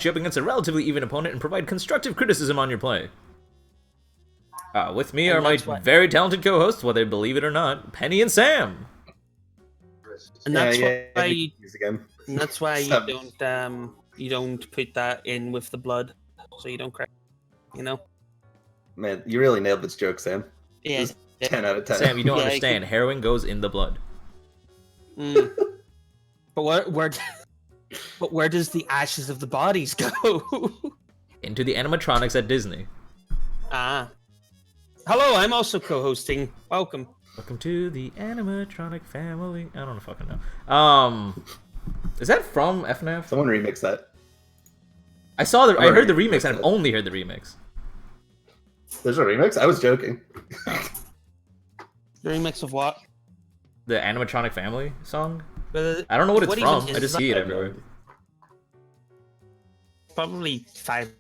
up against a relatively even opponent and provide constructive criticism on your play. With me are my very talented co-hosts, whether they believe it or not, Penny and Sam. And that's why you don't put that in with the blood, so you don't cry. You know. Man, you really nailed this joke, Sam. Yeah. 10 out of 10. Sam, you don't understand. Heroin goes in the blood. But where does the ashes of the bodies go? Into the animatronics at Disney. Hello, I'm also co-hosting. Welcome. Welcome to the animatronic family. I don't fucking know. Is that from FNAF? Someone remixed that. I heard the remix, and I've only heard the remix. There's a remix? I was joking. The remix of what? The animatronic family song? I don't know what it's from. I just see it everywhere. Probably Five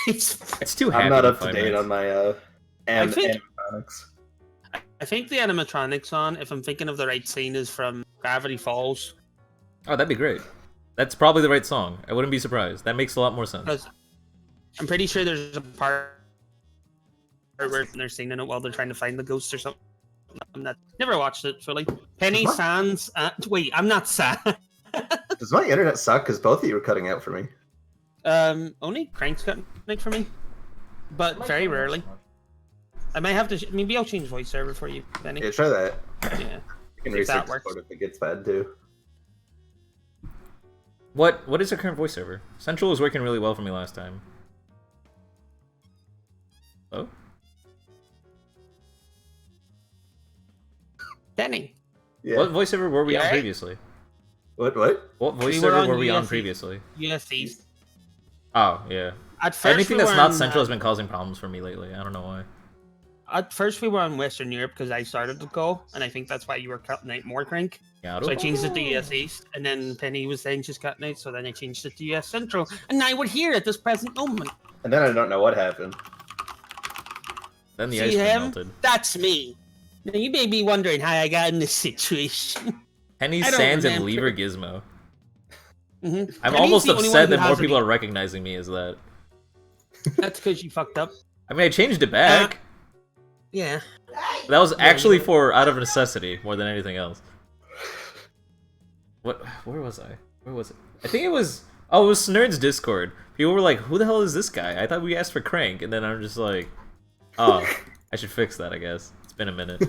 Nights. It's too happy. I'm not up to date on my animatronics. I think the animatronics on, if I'm thinking of the right scene, is from Gravity Falls. Oh, that'd be great. That's probably the right song. I wouldn't be surprised. That makes a lot more sense. I'm pretty sure there's a part where they're singing it while they're trying to find the ghost or something. Never watched it fully. Penny, Sans... wait, I'm not Sans. Does my internet suck? Because both of you were cutting out for me. Only Crank's cutting for me. But very rarely. I might have to... maybe I'll change voice server for you, Penny. Yeah, try that. Yeah. You can restart Discord if it gets bad, too. What is your current voice server? Central was working really well for me last time. Oh? Penny. Yeah. What voice server were we on previously? What? What voice server were we on previously? USC. Oh, yeah. Anything that's not Central has been causing problems for me lately. I don't know why. At first we were on Western Europe because I started to go, and I think that's why you were cutting out more, Crank. Yeah, so I changed it to US East, and then Penny was saying she's cutting out, so then I changed it to US Central, and now we're here at this present moment. And then I don't know what happened. Then the ice melted. That's me. Now you may be wondering how I got in this situation. Penny, Sans, and Lever Gizmo. I'm Penny's almost upset that more people are recognizing me as that. That's because you fucked up. I mean, I changed it back. Yeah. That was actually out of necessity more than anything else. Where was I? Where was it? I think it was... oh, it was Nerd's Discord. People were like, who the hell is this guy? I thought we asked for Crank, and then I'm just like, oh, I should fix that, I guess. It's been a minute.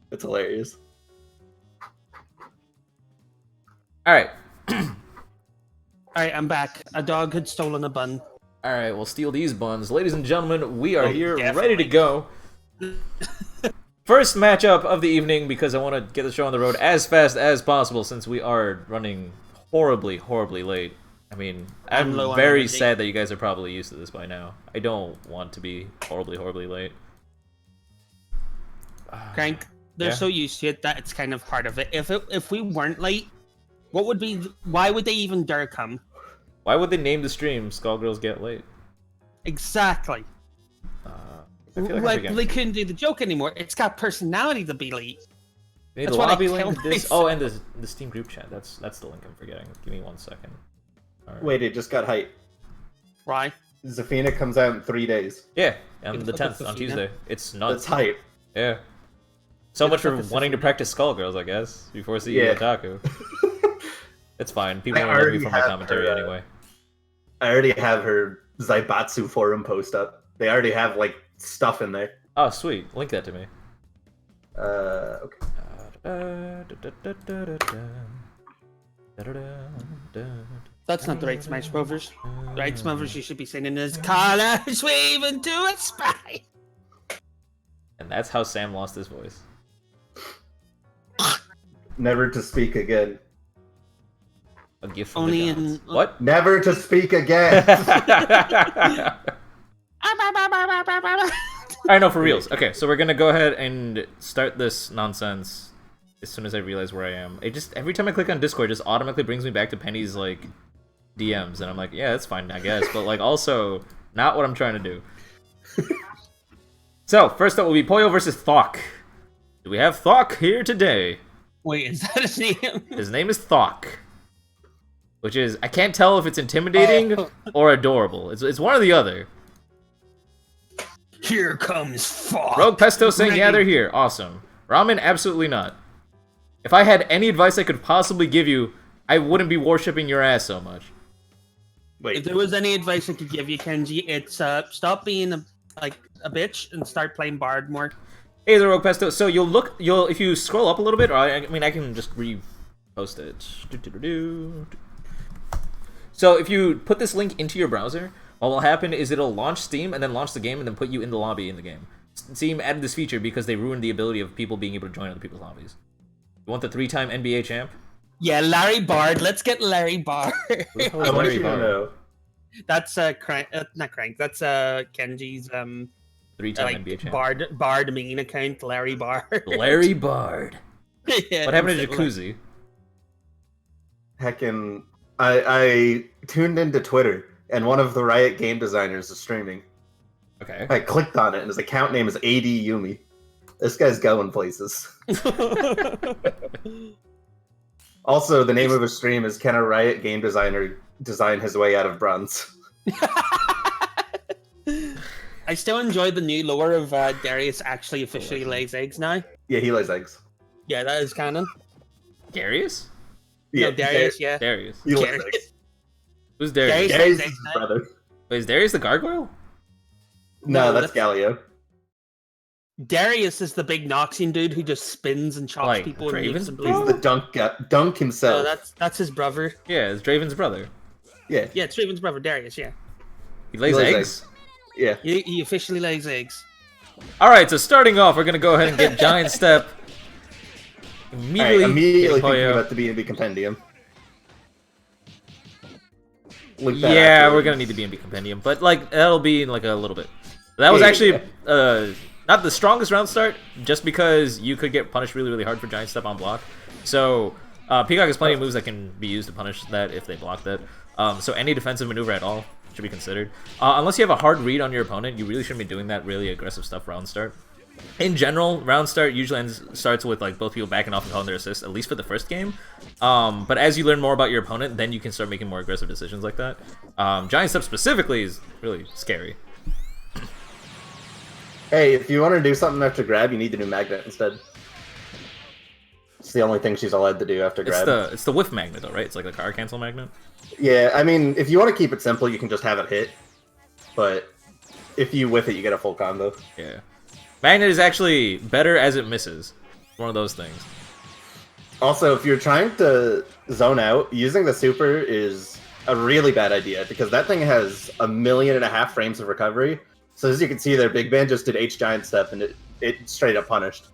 That's hilarious. Alright. Alright, I'm back. A dog had stolen a bun. Alright, we'll steal these buns. Ladies and gentlemen, we are here, ready to go. First matchup of the evening, because I want to get the show on the road as fast as possible, since we are running horribly, horribly late. I mean, I'm very sad that you guys are probably used to this by now. I don't want to be horribly, horribly late. Crank, they're so used to it that it's kind of part of it. If we weren't late, why would they even dare come? Why would they name the stream Skullgirls Get Late? Exactly. Like they couldn't do the joke anymore. It's got personality to be late. We need the lobby link. Oh, and the Steam group chat. That's the link I'm forgetting. Give me 1 second. Right. Wait, it just got hyped. Why? Zafina comes out in 3 days. Yeah, on the 10th, on Tuesday. It's nuts. That's hype. Yeah. So much for wanting to practice Skullgirls, I guess, before seeing Otaku. It's fine. People will love me for my commentary anyway. I already have her Zaibatsu forum post up. They already have, like, stuff in there. Oh, sweet. Link that to me. Okay. That's not the right Smash Brothers. The right Smash you should be singing is "Colors Waving to a Spy." And that's how Sam lost his voice. Never to speak again. A gift from the gods. What? Never to speak again. Alright, no, for reals. Okay, so we're gonna go ahead and start this nonsense as soon as I realize where I am. It just, every time I click on Discord, it just automatically brings me back to Penny's, like, DMs, and I'm like, yeah, that's fine, I guess, but, like, also, not what I'm trying to do. So, first up will be Poyo versus Thok. Do we have Thok here today? Wait, is that his name? His name is Thok. which is I can't tell if it's intimidating or adorable. It's one or the other. Here comes Fox. Rogue Pesto saying, yeah, they're here. Awesome. Ramen, absolutely not. If I had any advice I could possibly give you, I wouldn't be worshipping your ass so much. Wait. If there was any advice I could give you, Kenji, it's stop being a bitch and start playing Bard more. Hey there, Rogue Pesto. So if you scroll up a little bit, or I mean, I can just repost it. So if you put this link into your browser, what will happen is it'll launch Steam and then launch the game and then put you in the lobby in the game. Steam added this feature because they ruined the ability of people being able to join other people's lobbies. You want the 3-time NBA champ? Yeah, Larry Bard. Let's get Larry Bard. I want you to know. That's not Crank. That's Kenji's 3-time NBA champ. Bard main account, Larry Bard. Larry Bard. Yeah, What happened to Jacuzzi? Heckin', I tuned into Twitter, and one of the Riot game designers is streaming. Okay. I clicked on it, and his account name is AD Yumi. This guy's going places. Also, the name of his stream is Can a Riot game designer design his way out of bronze? I still enjoy the new lore of Darius actually officially lays eggs now. Yeah, he lays eggs. Yeah, that is canon. Darius? Yeah, No, Darius, yeah. Darius. He lays Darius. eggs. Who's Darius? Darius is his brother. Wait, is Darius the gargoyle? No, No, that's Galio. Darius is the big Noxian dude who just spins and chops Like people and Draven's makes them brother? bleed. He's the dunk himself. No, that's his brother. Yeah, it's Draven's brother. Yeah, Yeah, it's Raven's brother, Darius, yeah. He lays eggs? Yeah. He officially lays eggs. Alright, so starting off, we're gonna go ahead and get Giant Step. Immediately thinking Poyo. about the B&B Compendium. Link that Yeah, after. we're gonna need the B&B Compendium, but like that'll be in like a little bit. That was Yeah, actually not the strongest round start, just because you could get punished really, really hard for Giant Step on block. So Peacock has plenty of moves that can be used to punish that if they block that. So any defensive maneuver at all should be considered. Unless you have a hard read on your opponent, you really shouldn't be doing that really aggressive stuff round start. In general, round start usually starts with like both people backing off and calling their assists, at least for the first game. But as you learn more about your opponent, then you can start making more aggressive decisions like that. Giant Step specifically is really scary. Hey, if you want to do something after grab, you need to do magnet instead. It's the only thing she's allowed to do after grab. It's the whiff magnet though, right? It's like the car cancel magnet. Yeah, I mean, if you want to keep it simple, you can just have it hit. But if you whiff it, you get a full combo. Yeah. Magnet is actually better as it misses. One of those things. Also, if you're trying to zone out, using the super is a really bad idea because that thing has 1.5 million frames of recovery. So as you can see there, Big Ben just did H Giant Step and it straight up punished.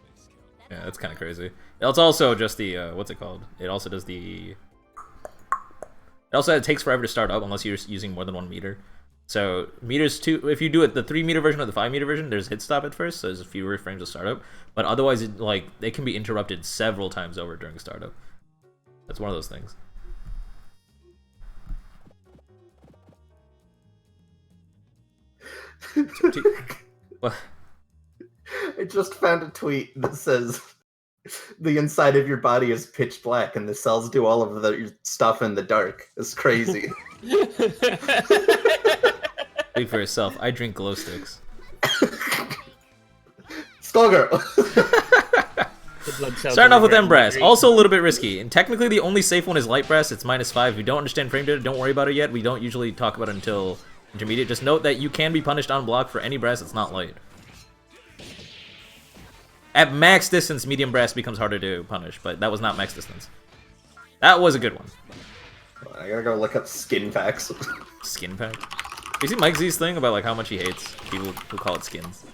Yeah, that's kind of crazy. It's also just the, what's it called? It also does the... it takes forever to start up unless you're using more than 1 meter. So meters if you do it the 3 meter version or the 5 meter version, there's hit stop at first, so there's fewer frames of startup. But otherwise, it can be interrupted several times over during startup. That's one of those things. What? I just found a tweet that says the inside of your body is pitch black and the cells do all of the stuff in the dark. It's crazy. Speak for yourself. I drink glow sticks. Skullgirl! Starting off with Embrass, also a little bit risky. And technically the only safe one is Light Brass, it's -5. If you don't understand frame data, don't worry about it yet. We don't usually talk about it until intermediate. Just note that you can be punished on block for any brass that's not light. At max distance, medium brass becomes harder to punish, but that was not max distance. That was a good one. I gotta go look up skin facts. Skin pack? You see Mike Z's thing about like how much he hates people who call it skins?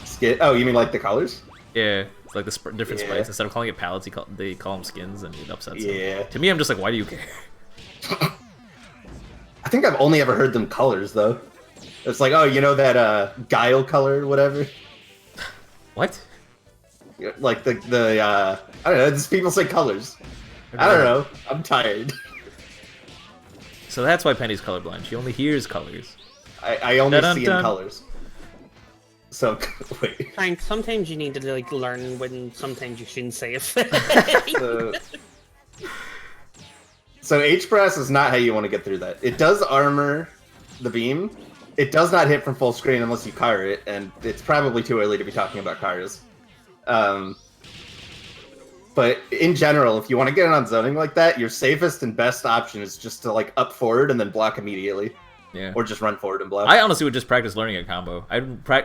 Skin? Oh, you mean like the colors? Yeah, it's like the different Yeah. sprites. Instead of calling it palettes, they call them skins, and it upsets them. Yeah. To me, I'm just like, why do you care? I think I've only ever heard them colors though. It's like, oh, you know that guile color or whatever? What? Like the I don't know, just people say colors. I don't know. I'm tired. So that's why Penny's colorblind. She only hears colors. I only see in Dun-dun-dun. colors. So wait. Frank, sometimes you need to like learn when sometimes you shouldn't say it. So H-Brass is not how you want to get through that. It does armor the beam. It does not hit from full screen unless you car it, and it's probably too early to be talking about cars. But in general, if you want to get it on zoning like that, your safest and best option is just to like up forward and then block immediately. Yeah. Or just run forward and block. I honestly would just practice learning a combo.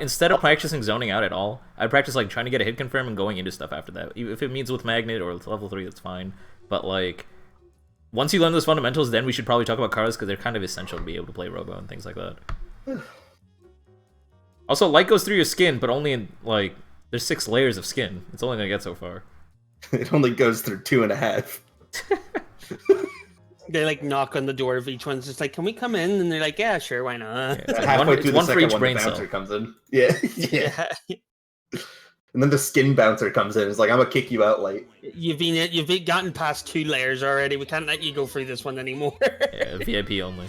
Instead of practicing zoning out at all, I'd practice like trying to get a hit confirm and going into stuff after that. If it means with magnet or it's level 3, that's fine. But like, once you learn those fundamentals, then we should probably talk about cars because they're kind of essential to be able to play Robo and things like that. Also, light goes through your skin, but only in like there's 6 layers of skin. It's only gonna get so far. It only goes through 2.5. They like knock on the door of each one. It's just like, can we come in? And they're like, yeah, sure, why not? Yeah, it's like Halfway through the one for second each one, brain the bouncer cell. comes in. Yeah, yeah. Yeah. And then the skin bouncer comes in. It's like, I'm gonna kick you out, light. You've gotten past 2 layers already. We can't let you go through this one anymore. Yeah, VIP only.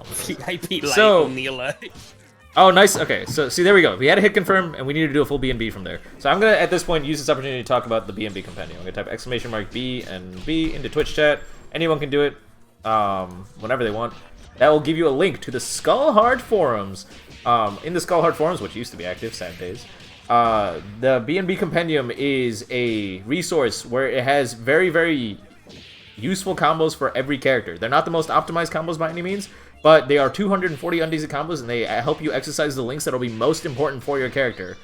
VIP light So- Neela. Oh, nice. Okay, so see, there we go. We had a hit confirm, and we need to do a full B&B from there. So I'm gonna, at this point, use this opportunity to talk about the B&B compendium. I'm gonna type ! B and B into Twitch chat. Anyone can do it, whenever they want. That will give you a link to the Skullhard forums. In the Skullhard forums, which used to be active, sad days. The B&B compendium is a resource where it has very, very useful combos for every character. They're not the most optimized combos by any means, but they are 240 undecent combos, and they help you exercise the links that will be most important for your character.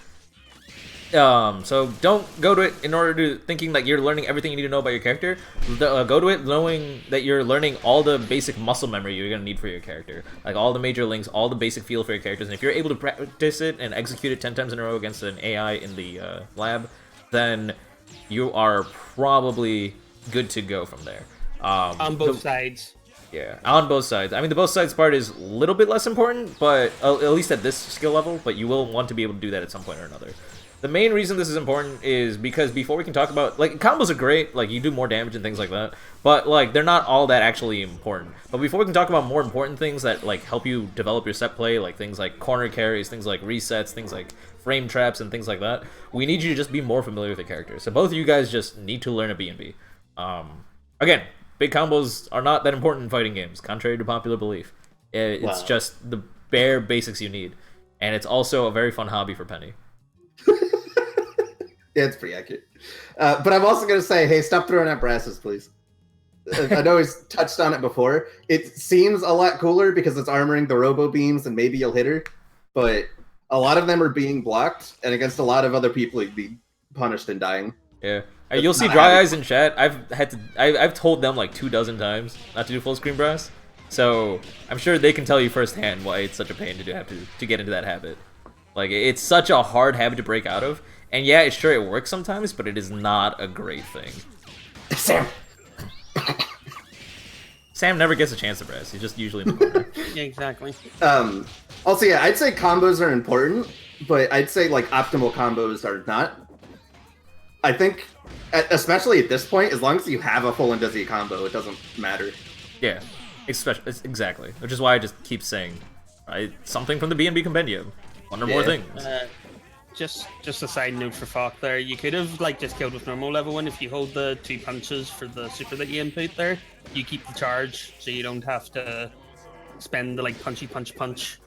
So don't go to it in order to thinking that you're learning everything you need to know about your character. Go to it knowing that you're learning all the basic muscle memory you're going to need for your character. Like all the major links, all the basic feel for your characters. And if you're able to practice it and execute it 10 times in a row against an AI in the lab, then you are probably good to go from there. On both sides. Yeah, on both sides. I mean, the both sides part is a little bit less important, but at least at this skill level, but you will want to be able to do that at some point or another. The main reason this is important is because before we can talk about, like, combos are great, like, you do more damage and things like that, but, like, they're not all that actually important. But before we can talk about more important things that, like, help you develop your set play, like things like corner carries, things like resets, things like frame traps, and things like that, we need you to just be more familiar with the character. So both of you guys just need to learn a B&B. Again, big combos are not that important in fighting games, contrary to popular belief. It's just the bare basics you need. And it's also a very fun hobby for Penny. Yeah, it's pretty accurate. But I'm also going to say, hey, stop throwing out brasses, please. I know he's touched on it before. It seems a lot cooler because it's armoring the robo beams and maybe you'll hit her. But a lot of them are being blocked, and against a lot of other people, you'd be punished and dying. Yeah. You'll see Dry Eyes in chat. I've told them like 24 times not to do full screen brass. So I'm sure they can tell you firsthand why it's such a pain to have to get into that habit. Like, it's such a hard habit to break out of. And yeah, it's sure it works sometimes, but it is not a great thing. Sam! Sam never gets a chance to brass. He's just usually in the corner. Yeah, exactly. Also, yeah, I'd say combos are important, but I'd say, like, optimal combos are not. I think, especially at this point, as long as you have a full Indizzy combo, it doesn't matter. Yeah, exactly. Which is why I just keep saying, something from the B&B compendium. One or more things. Just a side note for Falk there. You could have like just killed with normal level 1 if you hold the 2 punches for the super that you input there. You keep the charge, so you don't have to spend the like punchy punch.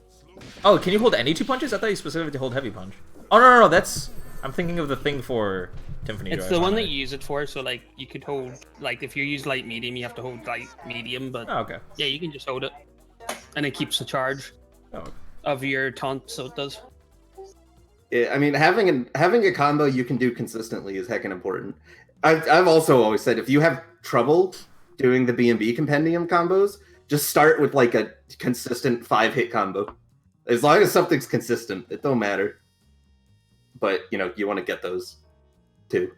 Oh, can you hold any 2 punches? I thought you specifically hold heavy punch. Oh no, that's. I'm thinking of the thing for Tiffany. It's the one that you use it for. So like you could hold like if you use light medium, you have to hold light medium. But okay. Yeah, you can just hold it, and it keeps the charge of your taunt. So it does. Yeah, I mean, having a combo you can do consistently is heckin' important. I've also always said if you have trouble doing the B&B compendium combos, just start with like a consistent 5-hit combo. As long as something's consistent, it don't matter. But you know, you want to get those too.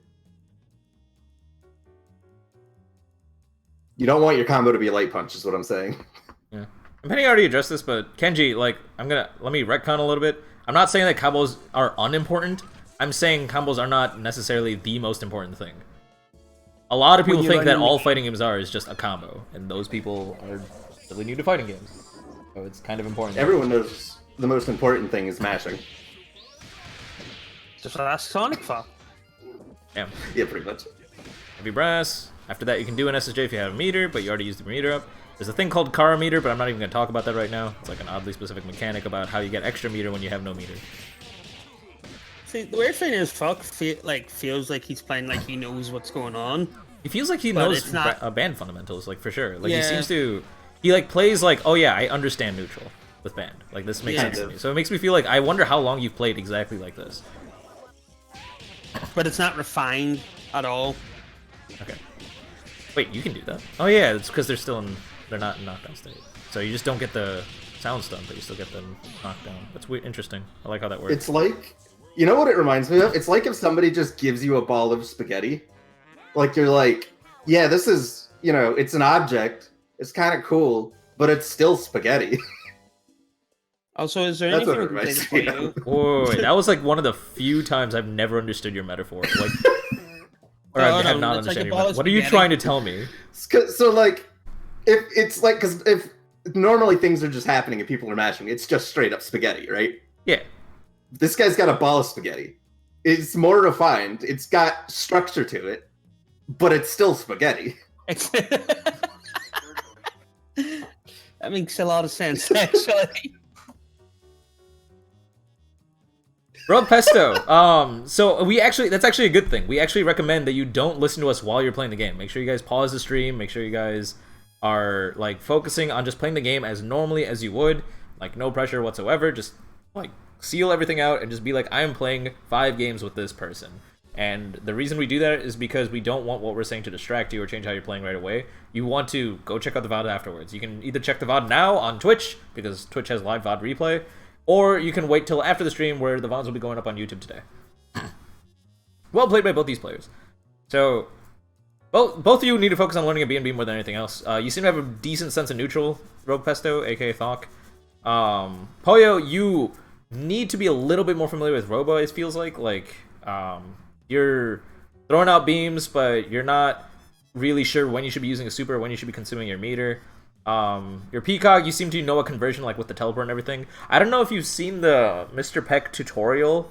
You don't want your combo to be a light punch, is what I'm saying. Yeah, and Penny already addressed this, but Kenji, like, let me retcon a little bit. I'm not saying that combos are unimportant. I'm saying combos are not necessarily the most important thing. A lot of people think that all fighting games is just a combo, and those people are really new to fighting games. So it's kind of important. Everyone knows the most important thing is mashing. Just ask Sonic Falk. Yeah. Yeah, pretty much. Heavy brass. After that, you can do an SSJ if you have a meter, but you already used the meter up. There's a thing called Kara meter, but I'm not even going to talk about that right now. It's like an oddly specific mechanic about how you get extra meter when you have no meter. See, the weird thing is, Fuck feels like he's playing like he knows what's going on. He feels like he But knows it's not- band fundamentals, like for sure. Like Yeah. he seems to, he like plays like, oh yeah, I understand neutral with band. Like this makes Yeah. sense to me. So it makes me feel like I wonder how long you've played exactly like this. But it's not refined at all. Okay. Wait, you can do that? Oh yeah, it's because they're not in knockdown state. So you just don't get the sound stun, but you still get the knockdown. That's weird, interesting. I like how that works. It's like, you know what it reminds me of? It's like if somebody just gives you a ball of spaghetti. Like you're like, yeah, this is, it's an object. It's kind of cool, but it's still spaghetti. Also, is there That's anything what we it can say reminds to me of. Wait, that was like one of the few times I've never understood your metaphor. Like, or No, I have no, not it's like understood a your ball metaphor. of What are you spaghetti. trying to tell me? So like, if it's like, because if normally things are just happening and people are mashing, it's just straight up spaghetti, right? Yeah. This guy's got a ball of spaghetti. It's more refined. It's got structure to it, but it's still spaghetti. It's that makes a lot of sense, actually. Rogue Pesto. So that's actually a good thing. We actually recommend that you don't listen to us while you're playing the game. Make sure you guys pause the stream. Make sure you guys are like focusing on just playing the game as normally as you would. Like no pressure whatsoever. Just like seal everything out and just be like, I am playing 5 games with this person. And the reason we do that is because we don't want what we're saying to distract you or change how you're playing right away. You want to go check out the VOD afterwards. You can either check the VOD now on Twitch, because Twitch has live VOD replay, or you can wait till after the stream where the VODs will be going up on YouTube today. Well played by both these players. So, both of you need to focus on learning a B&B more than anything else. You seem to have a decent sense of neutral, Rogue Pesto, aka Thok. Poyo, you need to be a little bit more familiar with Robo, it feels like. You're throwing out beams, but you're not really sure when you should be using a super, when you should be consuming your meter. Your Peacock, you seem to know a conversion, like with the teleport and everything. I don't know if you've seen the Mr. Peck tutorial.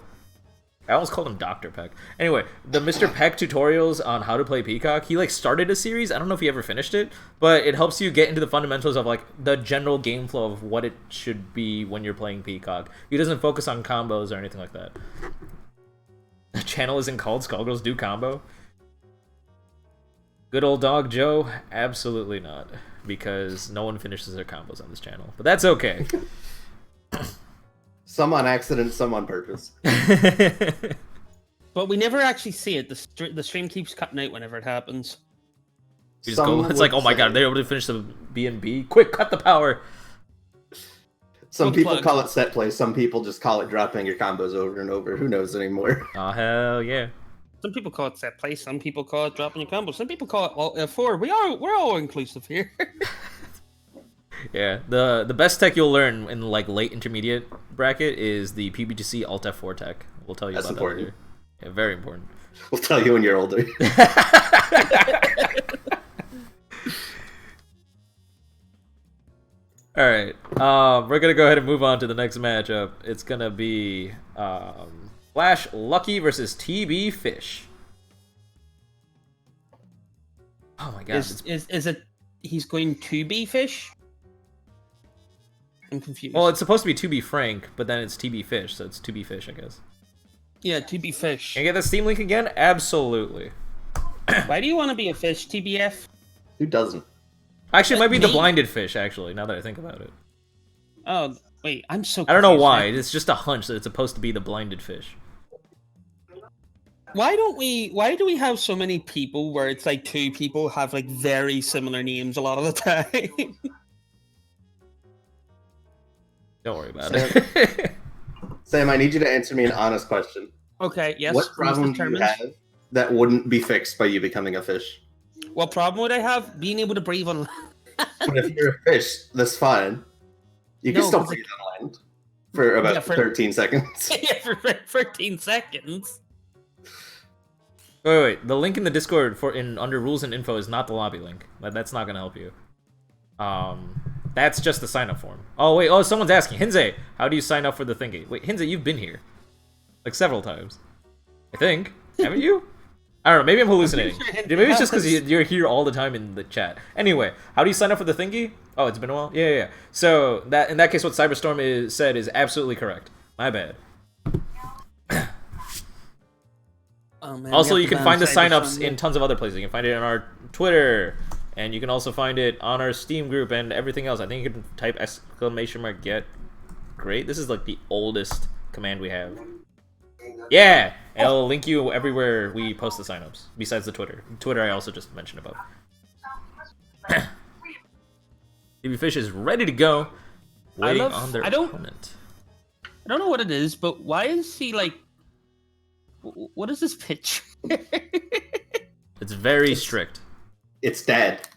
I almost called him Dr. Peck. Anyway, the Mr. Peck tutorials on how to play Peacock, he like started a series. I don't know if he ever finished it, but it helps you get into the fundamentals of like the general game flow of what it should be when you're playing Peacock. He doesn't focus on combos or anything like that. The channel isn't called Skullgirls Do Combo. Good old dog Joe? Absolutely not. Because no one finishes their combos on this channel. But that's okay. Some on accident, some on purpose. But we never actually see it. The stream keeps cutting out whenever it happens. You just go, it's like, oh my god, they're able to finish the B&B. Quick, cut the power. Some Good people plug. call it set play. Some people just call it dropping your combos over and over. Who knows anymore? Oh, hell yeah. Some people call it set play. Some people call it dropping your combo. Some people call it L4. We're all inclusive here. Yeah, the best tech you'll learn in like late intermediate bracket is the PBGC Alt F4 tech. We'll tell you That's about important. that later. Yeah, very important. We'll tell you when you're older. Alright, we're gonna go ahead and move on to the next matchup. It's gonna be Flash Lucky versus TB Fish. Oh my god. Is it he's going to be fish? I'm confused. Well, it's supposed to be 2B Frank, but then it's TB Fish, so it's 2B Fish, I guess. Yeah, to be fish. Can I get the Steam link again? Absolutely. Why do you want to be a fish, TBF? Who doesn't? Actually, it might be the Me? blinded fish, actually, now that I think about it. Oh, wait, I'm so I don't know confused why. now. It's just a hunch that it's supposed to be the blinded fish. Why do we have so many people where it's like 2 people have like very similar names a lot of the time? Don't worry about Sam- it. Sam, I need you to answer me an honest question. Okay, yes. What problem do you determined. have that wouldn't be fixed by you becoming a fish? What problem would I have? Being able to breathe on But if you're a fish, that's fine. You can No, still 'cause breathe on land for about Yeah, for- 13 seconds. yeah, for 13 seconds. Wait. The link in the Discord under rules and info is not the lobby link. That's not gonna help you. That's just the sign up form. Oh wait, someone's asking. Hinze, how do you sign up for the thingy? Wait, Hinze, you've been here. Like several times. I think. Haven't you? I don't know. Maybe I'm hallucinating. sure it Maybe it's just because does. you're here all the time in the chat. Anyway, how do you sign up for the thingy? Oh, it's been a while. Yeah. So that in that case, what Cyberstorm said is absolutely correct. My bad. Oh, man, Also, we you have to can find the ban signups Cyberstorm. in tons of other places. You can find it on our Twitter, and you can also find it on our Steam group and everything else. I think you can type !get great. This is like the oldest command we have. Yeah, and it'll link you everywhere we post the signups, besides the Twitter. Twitter I also just mentioned above. TV Fish is ready to go, waiting on their opponent. I don't know what it is, but why is he like? What is this pitch? It's very strict. It's Dad.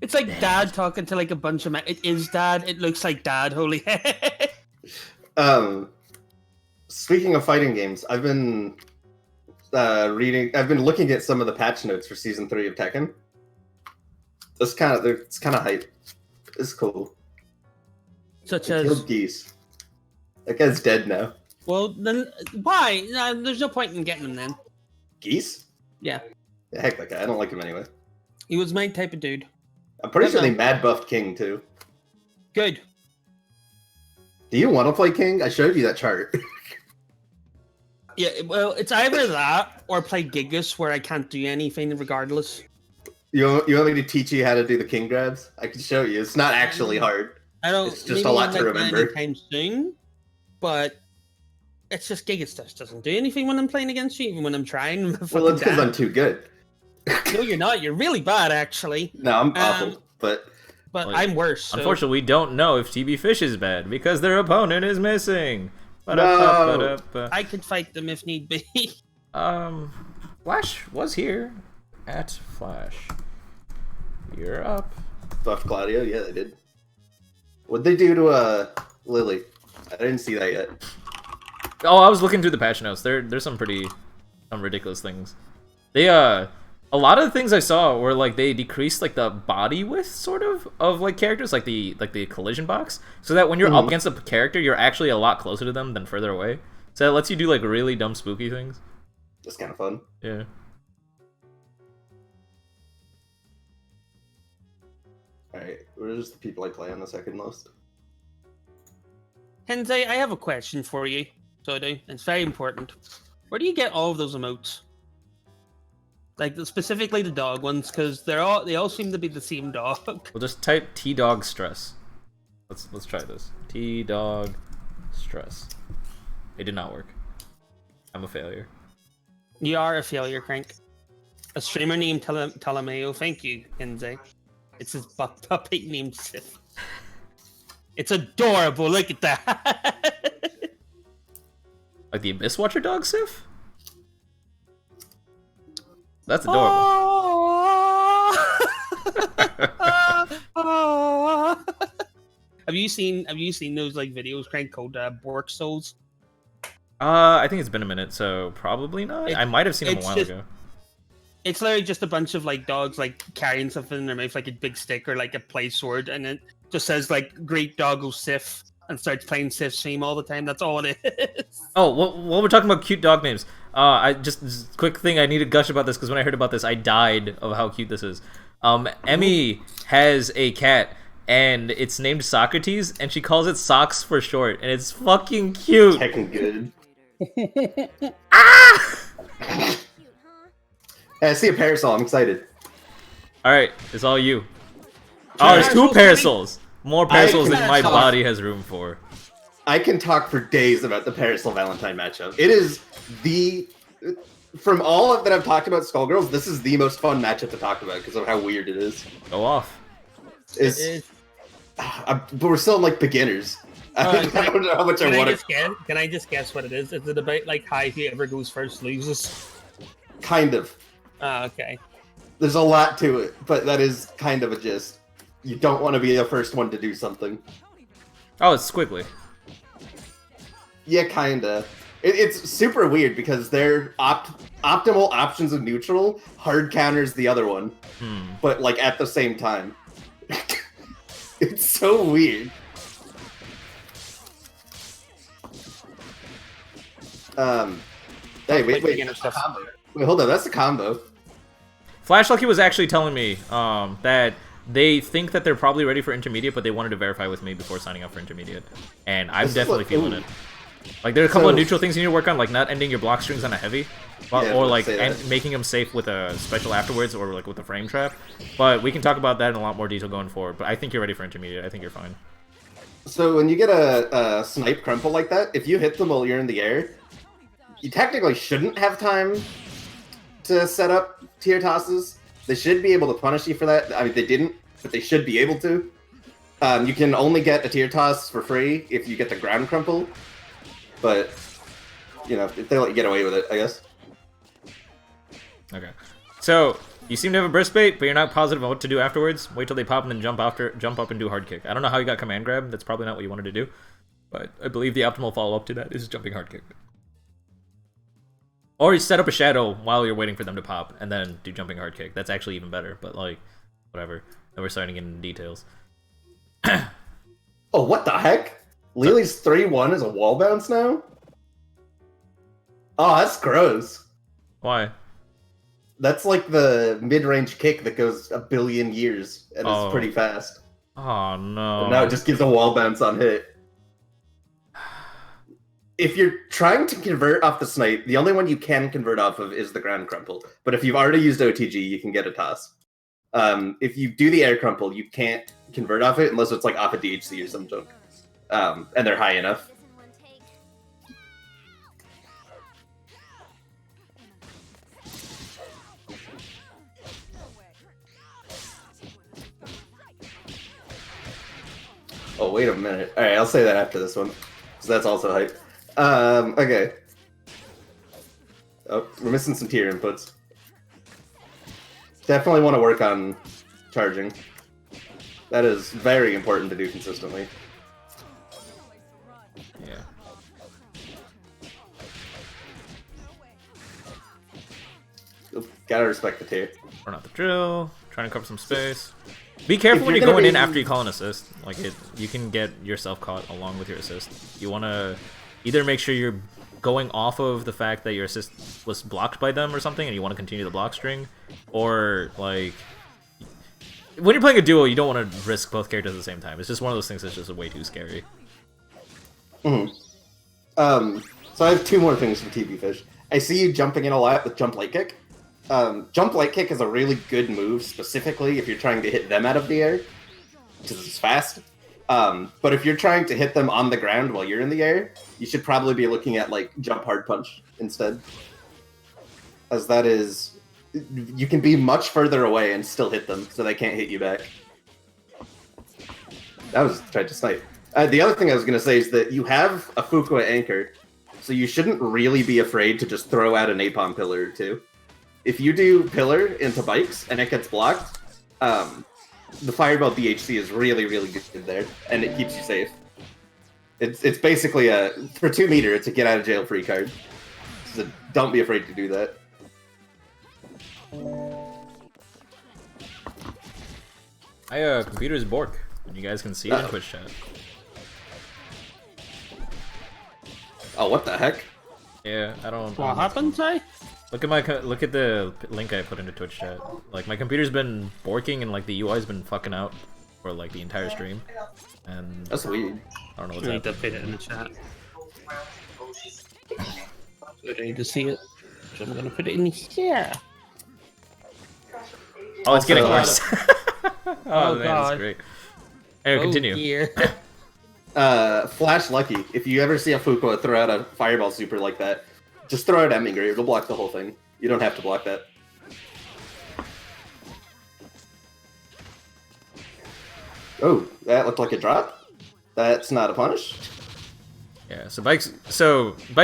It's like Dad talking to like a bunch of men. It is Dad. It looks like Dad. Holy heck. Speaking of fighting games, I've been looking at some of the patch notes for season 3 of Tekken. It's kind of hype. It's cool. Such They as killed Geese. That guy's dead now. well, then why? No, there's no point in getting him then. Geese? Yeah, Heck, that guy. I don't like him anyway. he was my type of dude. I'm pretty sure no. they mad buffed King too. Good. Do you want to play King? I showed you that chart. Yeah, well, it's either that or play Gigas where I can't do anything regardless. You want me to teach you how to do the King grabs? I can show you. It's not actually hard. I don't. It's just maybe a lot not to remember. anytime soon, but it's just Gigas just doesn't do anything when I'm playing against you, even when I'm trying. Well, it's because I'm too good. No, you're not. You're really bad, actually. No, I'm awful. But But I'm worse. So. Unfortunately, we don't know if TB Fish is bad because their opponent is missing. No. I could fight them if need be. Flash was here at Flash. You're up. buff Claudio? Yeah, they did. What'd they do to Lily? I didn't see that yet. Oh, I was looking through the patch notes. There's some ridiculous things. They a lot of the things I saw were like they decreased like the body width sort of like characters, like the collision box, so that when you're up against a character, you're actually a lot closer to them than further away. So that lets you do like really dumb spooky things. That's kind of fun. Yeah. Alright, where's the people I play on the second most? Hensei, I have a question for you. So I do. It's very important. Where do you get all of those emotes? Like specifically the dog ones, because they all seem to be the same dog. We'll just type T-Dog Stress. Let's try this. T-Dog Stress. It did not work. I'm a failure. You are a failure, Crank. A streamer named Talameo. Thank you, Hensei. It's his puppet named Sif. It's adorable. Look at that. Like the Abyss Watcher dog, Sif? That's adorable. Have you seen those like videos, Crank, called Bork Souls? I think it's been a minute, so probably not. I might have seen them a while ago. It's literally just a bunch of like dogs like carrying something in their mouth, like a big stick or like a play sword, and it just says like "Great Doggo Sif" and starts playing Sif's theme all the time. That's all it is. Oh, well, we're talking about cute dog names. I just quick thing. I need to gush about this because when I heard about this, I died of how cute this is. Emmy has a cat, and it's named Socrates, and she calls it Socks for short, and it's fucking cute. Heckin' good. Ah! Hey, I see a parasol. I'm excited. All right, it's all you. Oh, there's two parasols. More parasols than my talk. body has room for. I can talk for days about the Parasol Valentine matchup. It is from all of that I've talked about Skullgirls, this is the most fun matchup to talk about because of how weird it is. Go off. But we're still like beginners. I don't know how much I want to. Can I just guess what it is? Is it about like how whoever goes first loses? Kind of. Ah, okay. There's a lot to it, but that is kind of a gist. You don't want to be the first one to do something. Oh, it's squiggly. Yeah, kinda. It's super weird because their optimal options of neutral hard counters the other one, but like at the same time. It's so weird. Hey, wait, that's a combo. Wait, hold on, that's a combo. Flash Lucky was actually telling me that they think that they're probably ready for intermediate, but they wanted to verify with me before signing up for intermediate. And I'm definitely feeling it. Like, there are a couple of neutral things you need to work on, like not ending your block strings on a heavy, or like making them safe with a special afterwards, or like with a frame trap. But we can talk about that in a lot more detail going forward. But I think you're ready for intermediate. I think you're fine. So when you get a snipe crumple like that, if you hit them while you're in the air, you technically shouldn't have time to set up tier tosses. They should be able to punish you for that. I mean, they didn't, but they should be able to. You can only get a tier toss for free if you get the ground crumple. But, you know, if they let you get away with it, I guess. Okay. So, you seem to have a burst bait, but you're not positive on what to do afterwards. Wait till they pop and then jump up and do hard kick. I don't know how you got command grab. That's probably not what you wanted to do. But I believe the optimal follow-up to that is jumping hard kick. Or you set up a shadow while you're waiting for them to pop, and then do jumping hard kick. That's actually even better, but like, whatever. Then we're starting in details. Oh, what the heck? Lily's 3-1 is a wall bounce now? Oh, that's gross. Why? That's like the mid-range kick that goes a billion years and is pretty fast. Oh, no. And now it just gives a wall bounce on hit. If you're trying to convert off the snipe, the only one you can convert off of is the ground crumple. But if you've already used OTG, you can get a toss. If you do the air crumple, you can't convert off it unless it's like off a DHC or some junk. And they're high enough. Oh, wait a minute. Alright, I'll say that after this one. So that's also hype. Okay. Oh, we're missing some tier inputs. Definitely want to work on charging. That is very important to do consistently. Yeah. Oop, gotta respect the tier. Run out the drill. Trying to cover some space. Be careful when you're going in after you call an assist. Like, you can get yourself caught along with your assist. You want to either make sure you're going off of the fact that your assist was blocked by them or something, and you want to continue the block string, or, like, when you're playing a duo, you don't want to risk both characters at the same time. It's just one of those things that's just way too scary. So I have two more things for TB Fish. I see you jumping in a lot with jump light kick. Jump light kick is a really good move, specifically if you're trying to hit them out of the air, because it's fast. But if you're trying to hit them on the ground while you're in the air, you should probably be looking at, like, jump hard punch instead. As that is... You can be much further away and still hit them, so they can't hit you back. That was tried to snipe. The other thing I was going to say is that you have a Fuqua anchor, so you shouldn't really be afraid to just throw out a napalm pillar or two. If you do pillar into bikes and it gets blocked, the Fireball DHC is really, really good there, and it keeps you safe. It's basically for 2 meter, it's a get out of jail free card. So don't be afraid to do that. My computer is bork, and you guys can see it in Twitch chat. Oh, what the heck? Yeah, I don't. What happened, say? Look at the link I put into Twitch chat. Like, my computer's been borking and like the UI's been fucking out for like the entire stream. And that's weird. I don't know what's I need to happening. put it in the chat. I need to see it. So I'm gonna put it in here. Oh, it's getting worse. Oh, man, God. that's great. Anyway, continue. Dear. Flash Lucky. If you ever see a Fuqua throw out a Fireball super like that, just throw it at Minger. It'll block the whole thing. You don't have to block that. Oh, that looked like a drop. That's not a punish. Yeah, so bike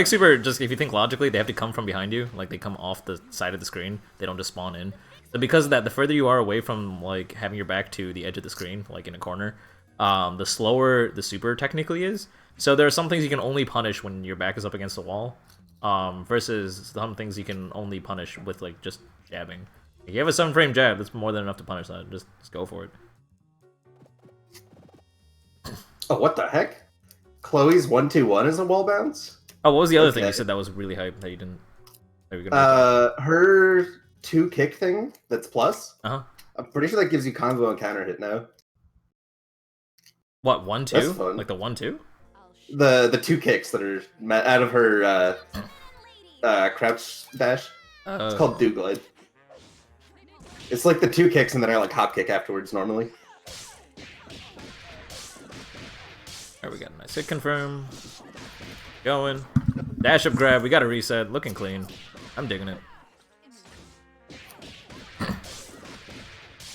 super, just if you think logically, they have to come from behind you. Like, they come off the side of the screen. They don't just spawn in. So because of that, the further you are away from, like, having your back to the edge of the screen, like in a corner, the slower the super technically is. So there are some things you can only punish when your back is up against the wall, versus some things you can only punish with, like, just jabbing. If you have a 7-frame jab, that's more than enough to punish that. Just go for it. Oh, what the heck? Chloe's 1-2-1 is a wall bounce? Oh, what was the other thing you said that was really hype that you didn't... Her 2 kick thing that's plus. Uh-huh. I'm pretty sure that gives you combo and counter hit now. What, 1-2? That's fun. Like the 1-2? The 2 kicks that are out of her crouch dash. It's called do glide. It's like the 2 kicks and then I like hop kick afterwards normally. Alright, we got a nice hit confirm. Going. Dash up grab, we got a reset. Looking clean. I'm digging it.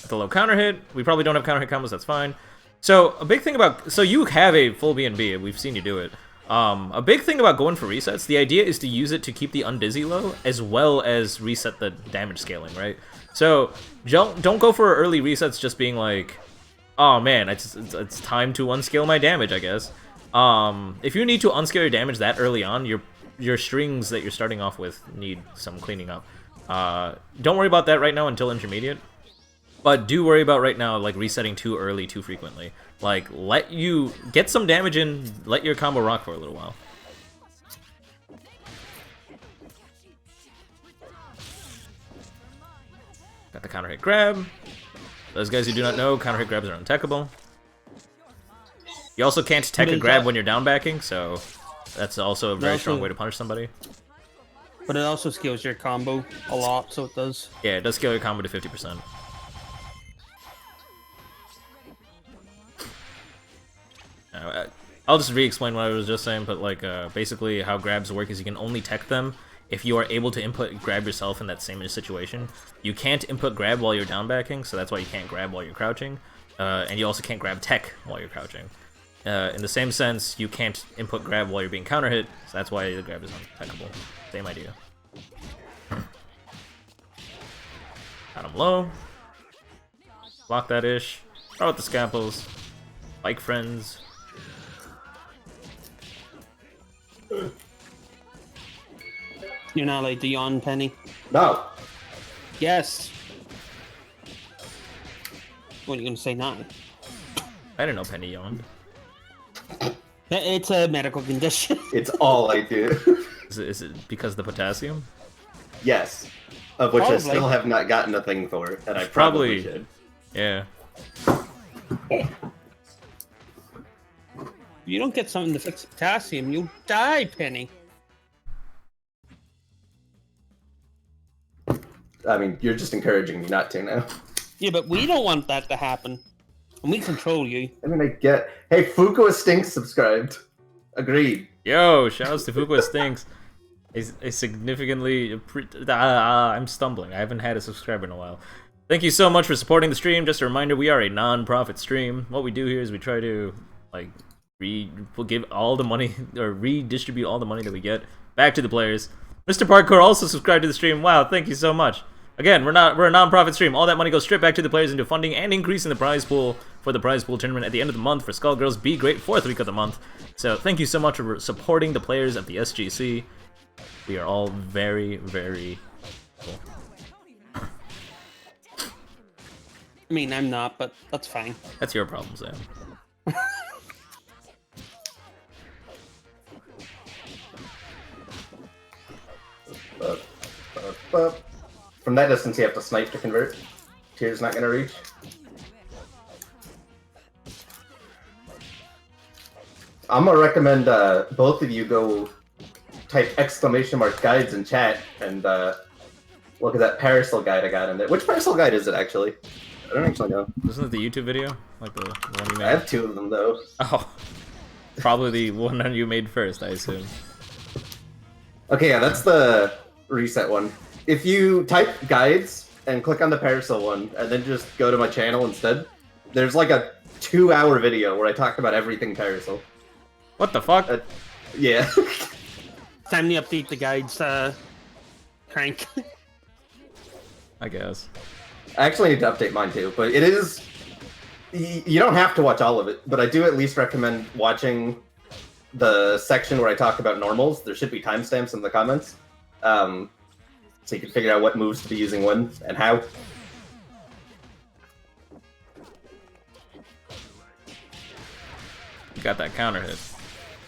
The low counter hit. We probably don't have counter hit combos, that's fine. So, a big thing about... So, you have a full B&B, we've seen you do it. A big thing about going for resets, the idea is to use it to keep the undizzy low, as well as reset the damage scaling, right? So, don't go for early resets just being like, oh man, it's time to unscale my damage, I guess. If you need to unscale your damage that early on, your strings that you're starting off with need some cleaning up. Don't worry about that right now until intermediate. But do worry about right now, like, resetting too early, too frequently. Like, let you get some damage in, let your combo rock for a little while. Got the counter hit grab. Those guys who do not know, counter hit grabs are untechable. You also can't tech a grab when you're down backing, so that's also a very strong way to punish somebody. But it also scales your combo a lot, so it does. Yeah, it does scale your combo to 50%. I'll just re-explain what I was just saying, but like basically how grabs work is you can only tech them if you are able to input grab yourself in that same situation. You can't input grab while you're down backing, so that's why you can't grab while you're crouching, and you also can't grab tech while you're crouching. In the same sense, you can't input grab while you're being counter hit, so that's why the grab is untechable. Same idea. Got him low. Block that ish. Throw out the scalpels. Bike friends. You're not like the yawn, Penny. No. Yes. What are you gonna say now? I didn't know Penny yawned. It's a medical condition. It's all I do. Is it because of the potassium? Yes. Of which Probably. I still have not gotten a thing for, and I probably should. Yeah. If you don't get something to fix potassium, you'll die, Penny. I mean, you're just encouraging me not to now. Yeah, but we don't want that to happen. And we control you. I mean, I get... Hey, Fuqua Stinks subscribed. Agreed. Yo, shouts to Fuqua Stinks. A significantly... I'm stumbling. I haven't had a subscriber in a while. Thank you so much for supporting the stream. Just a reminder, we are a non-profit stream. What we do here is we try to, like, we'll give all the money, or redistribute all the money that we get back to the players. Mr. Parkour also subscribed to the stream. Wow, thank you so much. Again, we're a non-profit stream. All that money goes straight back to the players into funding and increasing the prize pool for the prize pool tournament at the end of the month for Skullgirls Be Great 4th week of the month. So thank you so much for supporting the players of the SGC. We are all very, very cool. I mean, I'm not, but that's fine. That's your problem, Sam. From that distance, you have to snipe to convert. Tier's not gonna reach. I'm gonna recommend both of you go type !guides in chat and look at that parasol guide I got in there. Which parasol guide is it actually? I don't actually know. Isn't it the YouTube video? Like the one you made? I have 2 of them though. Oh. Probably the one that you made first, I assume. Okay, yeah, that's the reset one. If you type guides and click on the parasol one, and then just go to my channel instead, there's like a 2-hour video where I talked about everything parasol. What the fuck? Yeah. Time to update the guides, crank. I guess. I actually need to update mine too, but it is... You don't have to watch all of it, but I do at least recommend watching the section where I talk about normals. There should be timestamps in the comments. So you can figure out what moves to be using when and how. You got that counter hit.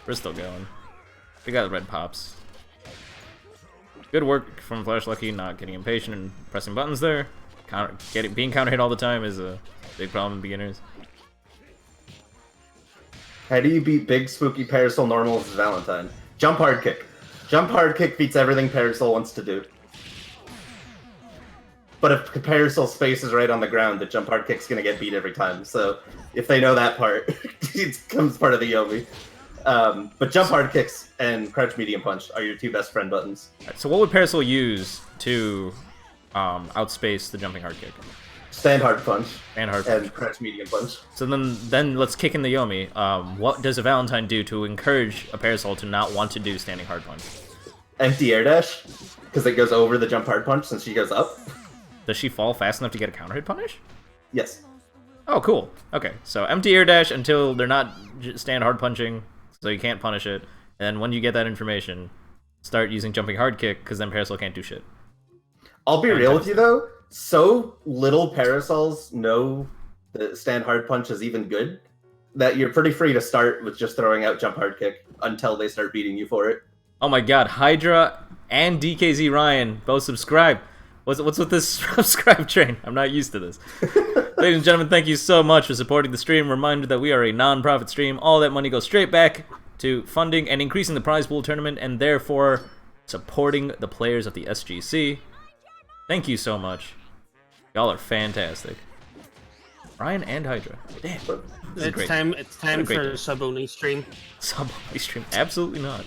We're still going. We got red pops. Good work from Flash Lucky, not getting impatient and pressing buttons there. Being counter hit all the time is a big problem in beginners. How do you beat big spooky Parasol normal as Valentine? Jump hard kick. Jump hard kick beats everything Parasol wants to do. But if Parasol space is right on the ground, the jump hard kick's gonna get beat every time. So if they know that part, it becomes part of the Yomi. But jump hard kicks and crouch medium punch are your two best friend buttons. Right, so what would Parasol use to outspace the jumping hard kick? Stand hard punch. And hard and crouch medium punch. So then let's kick in the Yomi. What does a Valentine do to encourage a Parasol to not want to do standing hard punch? Empty air dash, because it goes over the jump hard punch since she goes up. Does she fall fast enough to get a counter hit punish? Yes. Oh, cool. Okay, so empty air dash until they're not stand hard punching, so you can't punish it. And then when you get that information, start using jumping hard kick, because then Parasol can't do shit. I'll be real with you though. So little Parasols know that stand hard punch is even good that you're pretty free to start with just throwing out jump hard kick until they start beating you for it. Oh my god, Hydra and DKZ Ryan both subscribe. What's with this subscribe train? I'm not used to this. Ladies and gentlemen, thank you so much for supporting the stream. Reminder that we are a non-profit stream. All that money goes straight back to funding and increasing the prize pool tournament and therefore supporting the players of the SGC. Thank you so much. Y'all are fantastic. Ryan and Hydra. Damn. It's time for a sub-only stream. Sub-only stream? Absolutely not.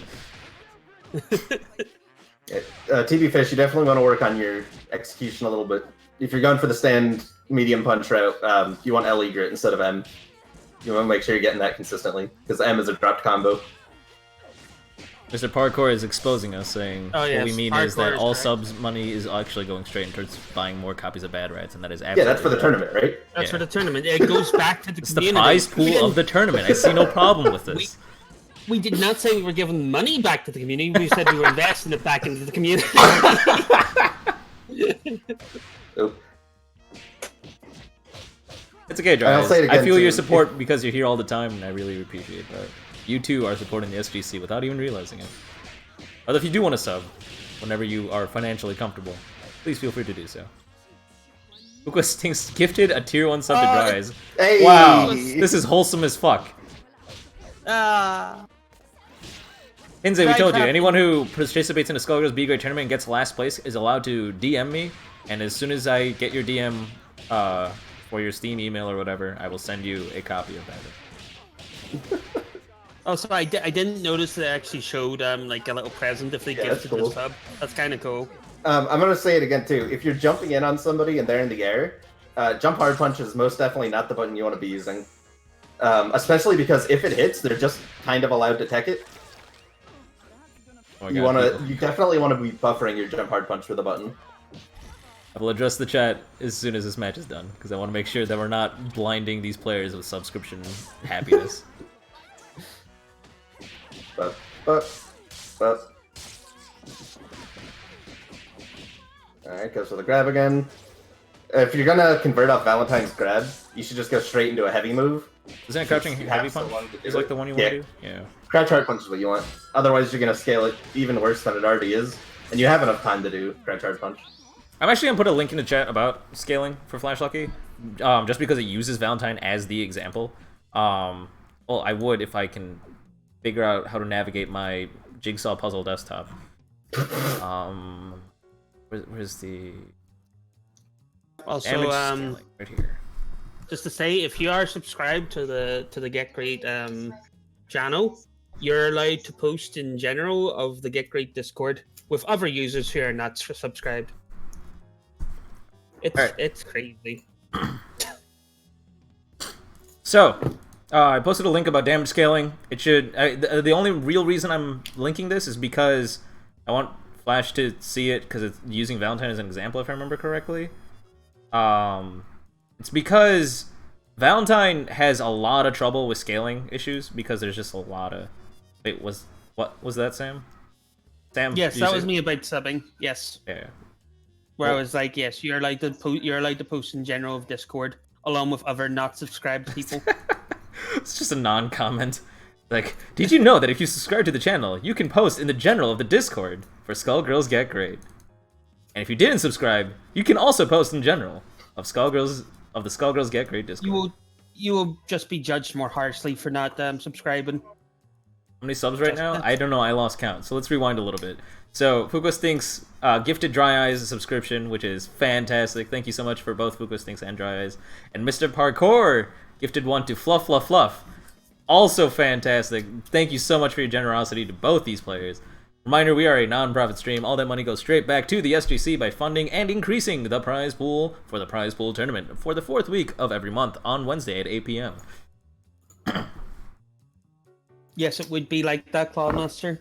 TB Fish, you definitely want to work on your execution a little bit. If you're going for the stand medium punch route, you want LE grit instead of M. You want to make sure you're getting that consistently, because M is a dropped combo. Mr. Parkour is exposing us, saying what we mean is that all correct. subs money is actually going straight towards buying more copies of Bad Rats, and that is absolutely Yeah, that's for the tournament, right? That's for the tournament. It goes back to the It's community. the prize pool of the tournament. I see no problem with this. We did not say we were giving money back to the community. We said we were investing it back into the community. Oh. It's okay, I'll Dry. say it again, I feel too. your support because you're here all the time, and I really appreciate that. You too are supporting the SGC without even realizing it. Although if you do want to sub, whenever you are financially comfortable, please feel free to do so. Luca Stinks gifted a tier 1 sub to Dries. Hey! Wow, this is wholesome as fuck. Hinze, we told you, anyone who participates in a Skullgirls Get Gr8 tournament and gets last place is allowed to DM me, and as soon as I get your DM for your Steam email or whatever, I will send you a copy of that. Also, I didn't notice that it actually showed like a little present if they gifted cool. the sub. That's kind of cool. I'm going to say it again, too. If you're jumping in on somebody and they're in the air, jump hard punch is most definitely not the button you want to be using. Especially because if it hits, they're just kind of allowed to tech it. Oh You definitely want to be buffering your jump hard punch with a button. I will address the chat as soon as this match is done, because I want to make sure that we're not blinding these players with subscription happiness. But. Alright, goes for the grab again. If you're gonna convert off Valentine's grab, you should just go straight into a heavy move. Isn't it crouching You heavy have so punch? long to do Is like it. the one you want to do? Yeah. Crouch hard punch is what you want. Otherwise, you're gonna scale it even worse than it already is, and you have enough time to do crouch hard punch. I'm actually gonna put a link in the chat about scaling for Flash Lucky, just because it uses Valentine as the example. Well, I would if I can figure out how to navigate my jigsaw puzzle desktop. Where's the Also, damage scaling? Right here. just to say, if you are subscribed to the Get Gr8 channel, you're allowed to post in general of the Get Gr8 Discord with other users who are not subscribed. It's crazy. So, I posted a link about damage scaling. It should. The only real reason I'm linking this is because I want Flash to see it because it's using Valentine as an example, if I remember correctly. It's because Valentine has a lot of trouble with scaling issues because there's just a lot of. Wait, what was that, Sam? Sam? Yes, did you that say- was me about subbing. Yes, Yeah. where Well- I was like, yes, you're allowed to post in general of Discord along with other not subscribed people. It's just a non-comment. Like, did you know that if you subscribe to the channel, you can post in the general of the Discord for Skullgirls Get Gr8? And if you didn't subscribe, you can also post in general of the Skullgirls Get Gr8 Discord. You will just be judged more harshly for not subscribing. How many subs right now? I don't know, I lost count. So let's rewind a little bit. So Fuqua Stinks gifted Dry Eyes a subscription, which is fantastic. Thank you so much for both Fuqua Stinks and Dry Eyes. And Mr. Parkour gifted one to Fluff Fluff Fluff. Also fantastic. Thank you so much for your generosity to both these players. Reminder, we are a non-profit stream. All that money goes straight back to the SGC by funding and increasing the prize pool for the prize pool tournament for the 4th week of every month on Wednesday at 8 p.m. Yes, it would be like that, Clawmaster.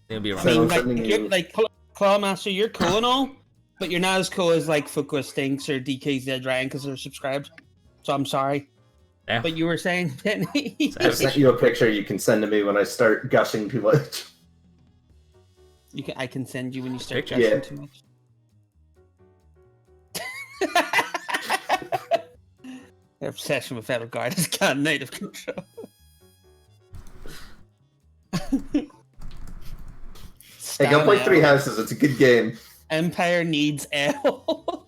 It'll be around. I mean, Clawmaster, you're cool and all, but you're not as cool as like Fuqua Stinks or DKZ Ryan because they're subscribed. So I'm sorry. Yeah. But you were saying, Penny. I sent you a picture you can send to me when I start gushing too much. I can send you when you start Yeah. gushing too much. Their obsession with Edelgard has gotten out of control. Hey, go play 3 houses. It's a good game. Empire needs L.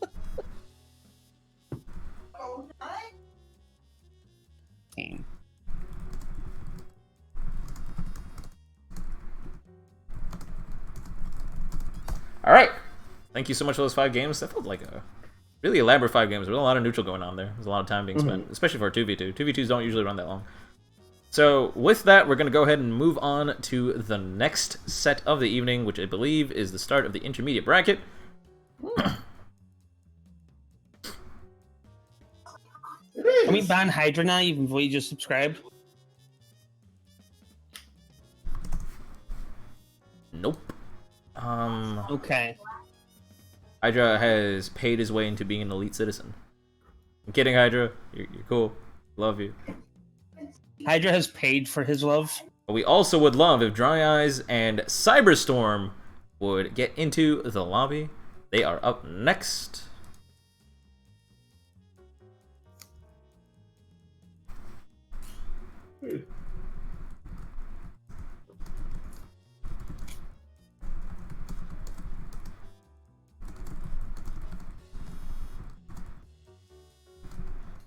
Alright. Thank you so much for those 5 games. That felt like a really elaborate 5 games. There's a lot of neutral going on there. There's a lot of time being spent, especially for a 2v2. 2v2s don't usually run that long. So with that, we're going to go ahead and move on to the next set of the evening, which I believe is the start of the intermediate bracket. Can we ban Hydra now, even though you just subscribed? Nope. Okay. Hydra has paid his way into being an elite citizen. I'm kidding, Hydra. You're cool. Love you. Hydra has paid for his love. But we also would love if Dry Eyes and Cyberstorm would get into the lobby. They are up next.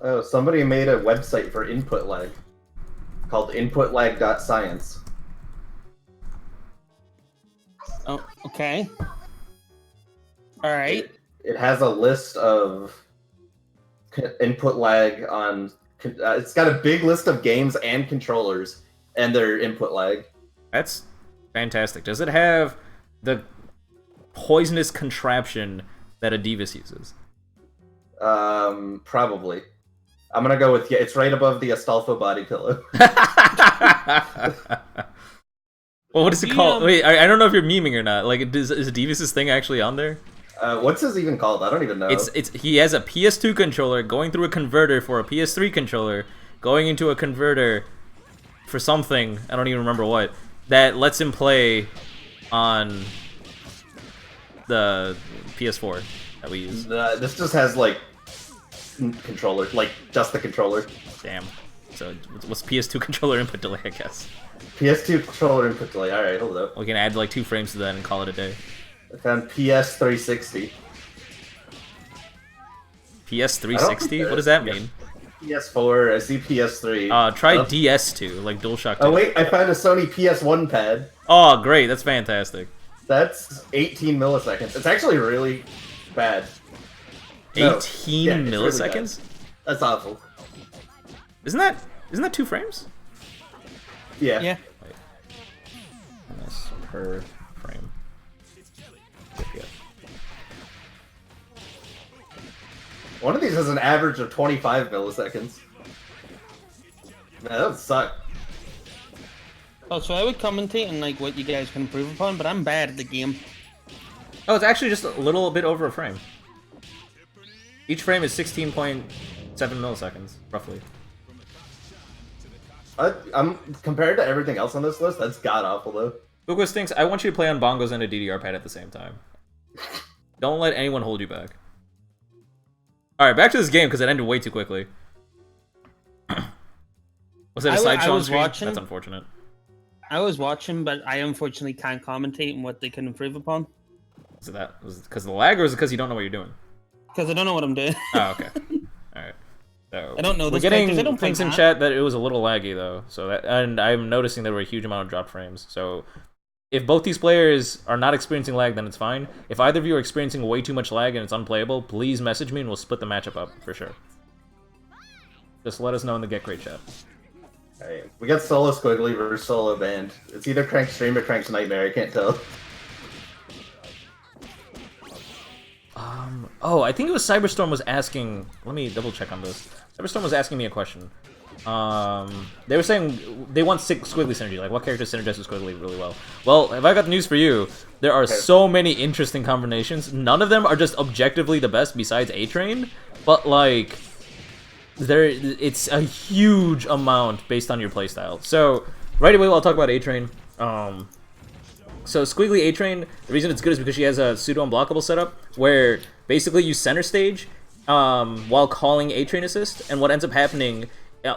Oh, somebody made a website for input lag called inputlag.science. Oh, okay. All right. It has a list of input lag on. It's got a big list of games and controllers and their input lag. That's fantastic. Does it have the poisonous contraption that a Divas uses? Probably. I'm gonna go with it's right above the Astolfo body pillow. Well, what is it called? Wait, I don't know if you're memeing or not. Like, is Divas' thing actually on there? What's this even called? I don't even know. He has a PS2 controller going through a converter for a PS3 controller, going into a converter for something, I don't even remember what, that lets him play on the PS4 that we use. This just has like controller, like just the controller. Damn. So what's PS2 controller input delay, I guess? PS2 controller input delay. Alright, hold up. We can add like 2 frames to that and call it a day. I found PS360. PS360? What does that mean? PS4, I see PS3. Try DS2, like DualShock 2. Oh wait, I found a Sony PS1 pad. Oh, great, that's fantastic. That's 18 milliseconds. It's actually really bad. 18 milliseconds? Really that's awful. Isn't that 2 frames? Yeah. Yeah. Wait. That's per frame. Yeah. One of these has an average of 25 milliseconds. Man, that would suck. Oh, so I would commentate on like what you guys can improve upon, but I'm bad at the game. Oh, it's actually just a little bit over a frame. Each frame is 16.7 milliseconds, roughly. I'm compared to everything else on this list, that's god awful though. Fuqua Stinks, I want you to play on bongos and a DDR pad at the same time. Don't let anyone hold you back. Alright, back to this game because it ended way too quickly. Was it a side show on screen? watching- That's unfortunate. I was watching, but I unfortunately can't commentate on what they can improve upon. So that was because of the lag, or is it because you don't know what you're doing? Because I don't know what I'm doing. Oh, okay. All right. So I don't know we're those getting characters. I don't things play in Matt. chat that it was a little laggy though. So that, and I'm noticing there were a huge amount of drop frames. So if both these players are not experiencing lag, then it's fine. If either of you are experiencing way too much lag and it's unplayable, please message me and we'll split the matchup up for sure. Just let us know in the Get Great chat. Alright, we got solo Squiggly versus solo Band. It's either Crank Stream or Crank's Nightmare, I can't tell. Oh, I think it was Cyberstorm was asking. Let me double check on this. Cyberstorm was asking me a question. They were saying they want Squiggly synergy. Like, what character synergizes with Squiggly really well? Well, if I got news for you, there are so many interesting combinations. None of them are just objectively the best besides A-Train, but like, it's a huge amount based on your playstyle. So, right away, I'll talk about A-Train. So Squiggly A-Train, the reason it's good is because she has a pseudo-unblockable setup, where basically you center stage while calling A-Train assist, and what ends up happening,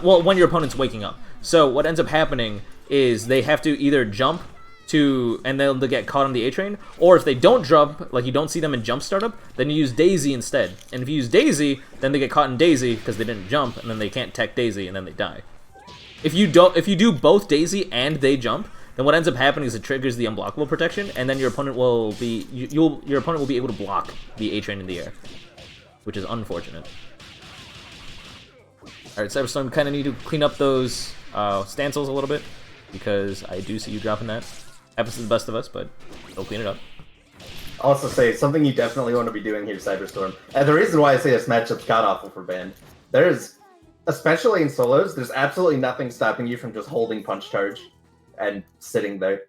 well, when your opponent's waking up. So what ends up happening is they have to either jump to, and they'll get caught on the A-Train, or if they don't jump, like you don't see them in jump startup, then you use Daisy instead. And if you use Daisy, then they get caught in Daisy because they didn't jump, and then they can't tech Daisy, and then they die. If you do both Daisy and they jump, then what ends up happening is it triggers the unblockable protection, and then your opponent will be your opponent will be able to block the A-Train in the air, which is unfortunate. All right, Cyberstorm, kind of need to clean up those stancils a little bit because I do see you dropping that. Happens to the best of us, but they'll clean it up. I'll also say something you definitely want to be doing here, Cyberstorm. And the reason why I say this matchup's god-awful for Band, there's, especially in solos, there's absolutely nothing stopping you from just holding punch charge and sitting there.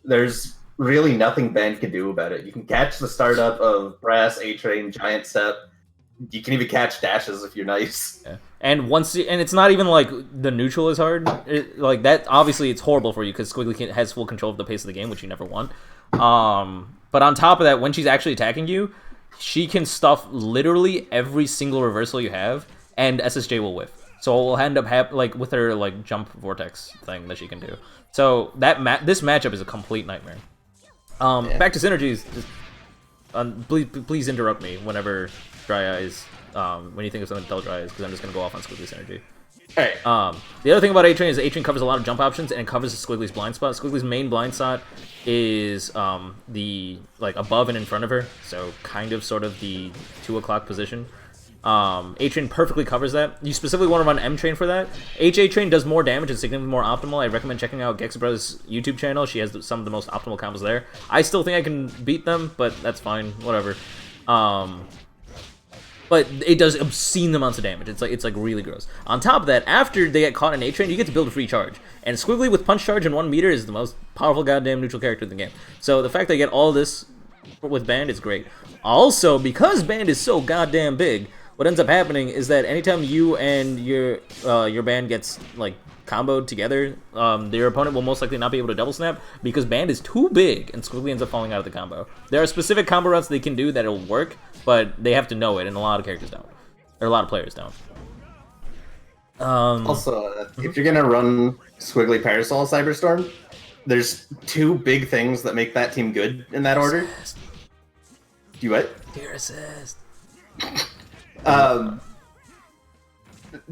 There's really nothing Band can do about it. You can catch the startup of Brass, A-Train, Giant Step. You can even catch dashes if you're nice. Yeah. And and it's not even like the neutral is hard. Like that, obviously, it's horrible for you because Squiggly has full control of the pace of the game, which you never want. But on top of that, when she's actually attacking you, she can stuff literally every single reversal you have, and SSJ will whiff. So it will end up like with her like jump vortex thing that she can do. So that this matchup is a complete nightmare. Yeah. Back to synergies. Just, please interrupt me whenever Dry Eyes. When you think of something to tell Dry Eyes, because I'm just gonna go off on Squiggly's synergy. Alright. The other thing about A-Train is A-Train covers a lot of jump options and it covers Squiggly's blind spot. Squiggly's main blind spot is the like above and in front of her, so kind of sort of the 2 o'clock position. A-Train perfectly covers that. You specifically want to run M-Train for that. A-Train does more damage and significantly more optimal. I recommend checking out Gexbra's YouTube channel. She has some of the most optimal combos there. I still think I can beat them, but that's fine. Whatever. But it does obscene amounts of damage. It's like really gross. On top of that, after they get caught in A-Train, you get to build a free charge. And Squiggly with punch charge and 1 meter is the most powerful goddamn neutral character in the game. So the fact that you get all this with Band is great. Also, because Band is so goddamn big, what ends up happening is that anytime you and your Band gets like comboed together, your opponent will most likely not be able to double snap because Band is too big and Squiggly ends up falling out of the combo. There are specific combo routes they can do that will work, but they have to know it, and a lot of characters don't. Or a lot of players don't. Also, if you're gonna run Squiggly Parasol Cyberstorm, there's 2 big things that make that team good in that order. Do what? Fear assist.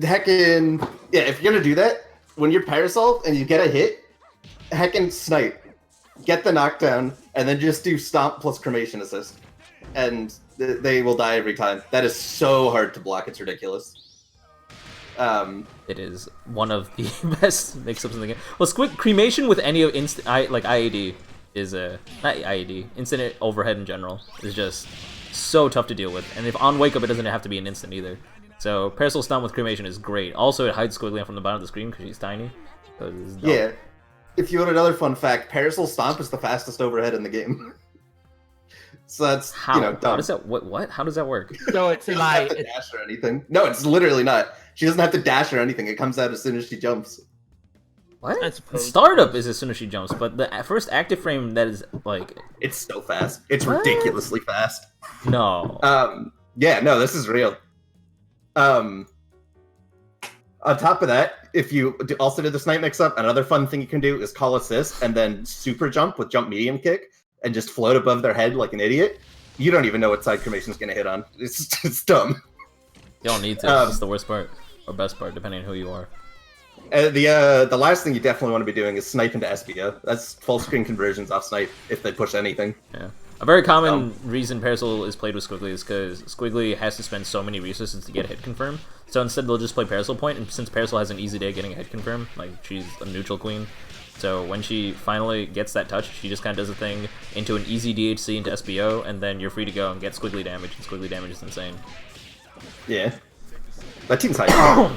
Heckin', yeah, if you're gonna do that, when you're Parasol and you get a hit, heckin' snipe, get the knockdown, and then just do stomp plus cremation assist. And they will die every time. That is so hard to block, it's ridiculous. It is one of the best mix-ups in the game. Well, cremation with any of like IAD is not IAD, instant overhead in general is just so tough to deal with. And if on wake up, it doesn't have to be an instant either. So Parasol Stomp with cremation is great. Also, it hides Squiggly from the bottom of the screen because she's tiny. So yeah. If you want another fun fact, Parasol Stomp is the fastest overhead in the game. So that's, how? You know, dumb. How does that, what? How does that work? No, it's She doesn't have to dash or anything. No, it's literally not. She doesn't have to dash or anything. It comes out as soon as she jumps. What? I suppose. Startup is as soon as she jumps, but the first active frame that is like... It's so fast. It's what? ridiculously fast. No. Yeah, no, this is real. On top of that, if you also do the snipe mix-up, another fun thing you can do is call assist and then super jump with jump medium kick and just float above their head like an idiot. You don't even know what side cremation's going to hit on. It's dumb. You don't need to. That's the worst part, or best part, depending on who you are. The last thing you definitely want to be doing is snipe into SBO. That's full screen conversions off snipe if they push anything. Yeah. A very common reason Parasol is played with Squiggly is because Squiggly has to spend so many resources to get a hit confirm. So instead they'll just play Parasol point, and since Parasol has an easy day getting a hit confirm, like she's a neutral queen, so when she finally gets that touch, she just kind of does a thing into an easy DHC into SBO, and then you're free to go and get Squiggly damage, and Squiggly damage is insane. Yeah. That team's high.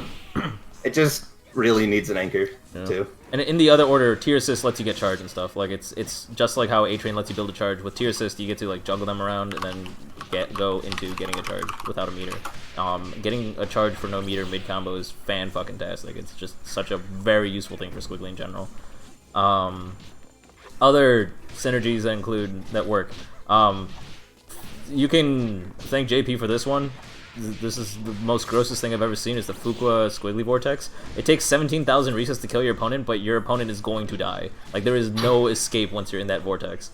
It just really needs an anchor, too. And in the other order, Tier Assist lets you get charge and stuff. Like, it's just like how A-Train lets you build a charge. With Tier Assist, you get to, like, juggle them around and then go into getting a charge without a meter. Getting a charge for no meter mid-combo is fan-fucking-tastic. It's just such a very useful thing for Squiggly in general. Other synergies that work. You can thank JP for this one. This is the most grossest thing I've ever seen, is the Fuqua Squiggly Vortex. It takes 17,000 resets to kill your opponent, but your opponent is going to die. Like, there is no escape once you're in that vortex.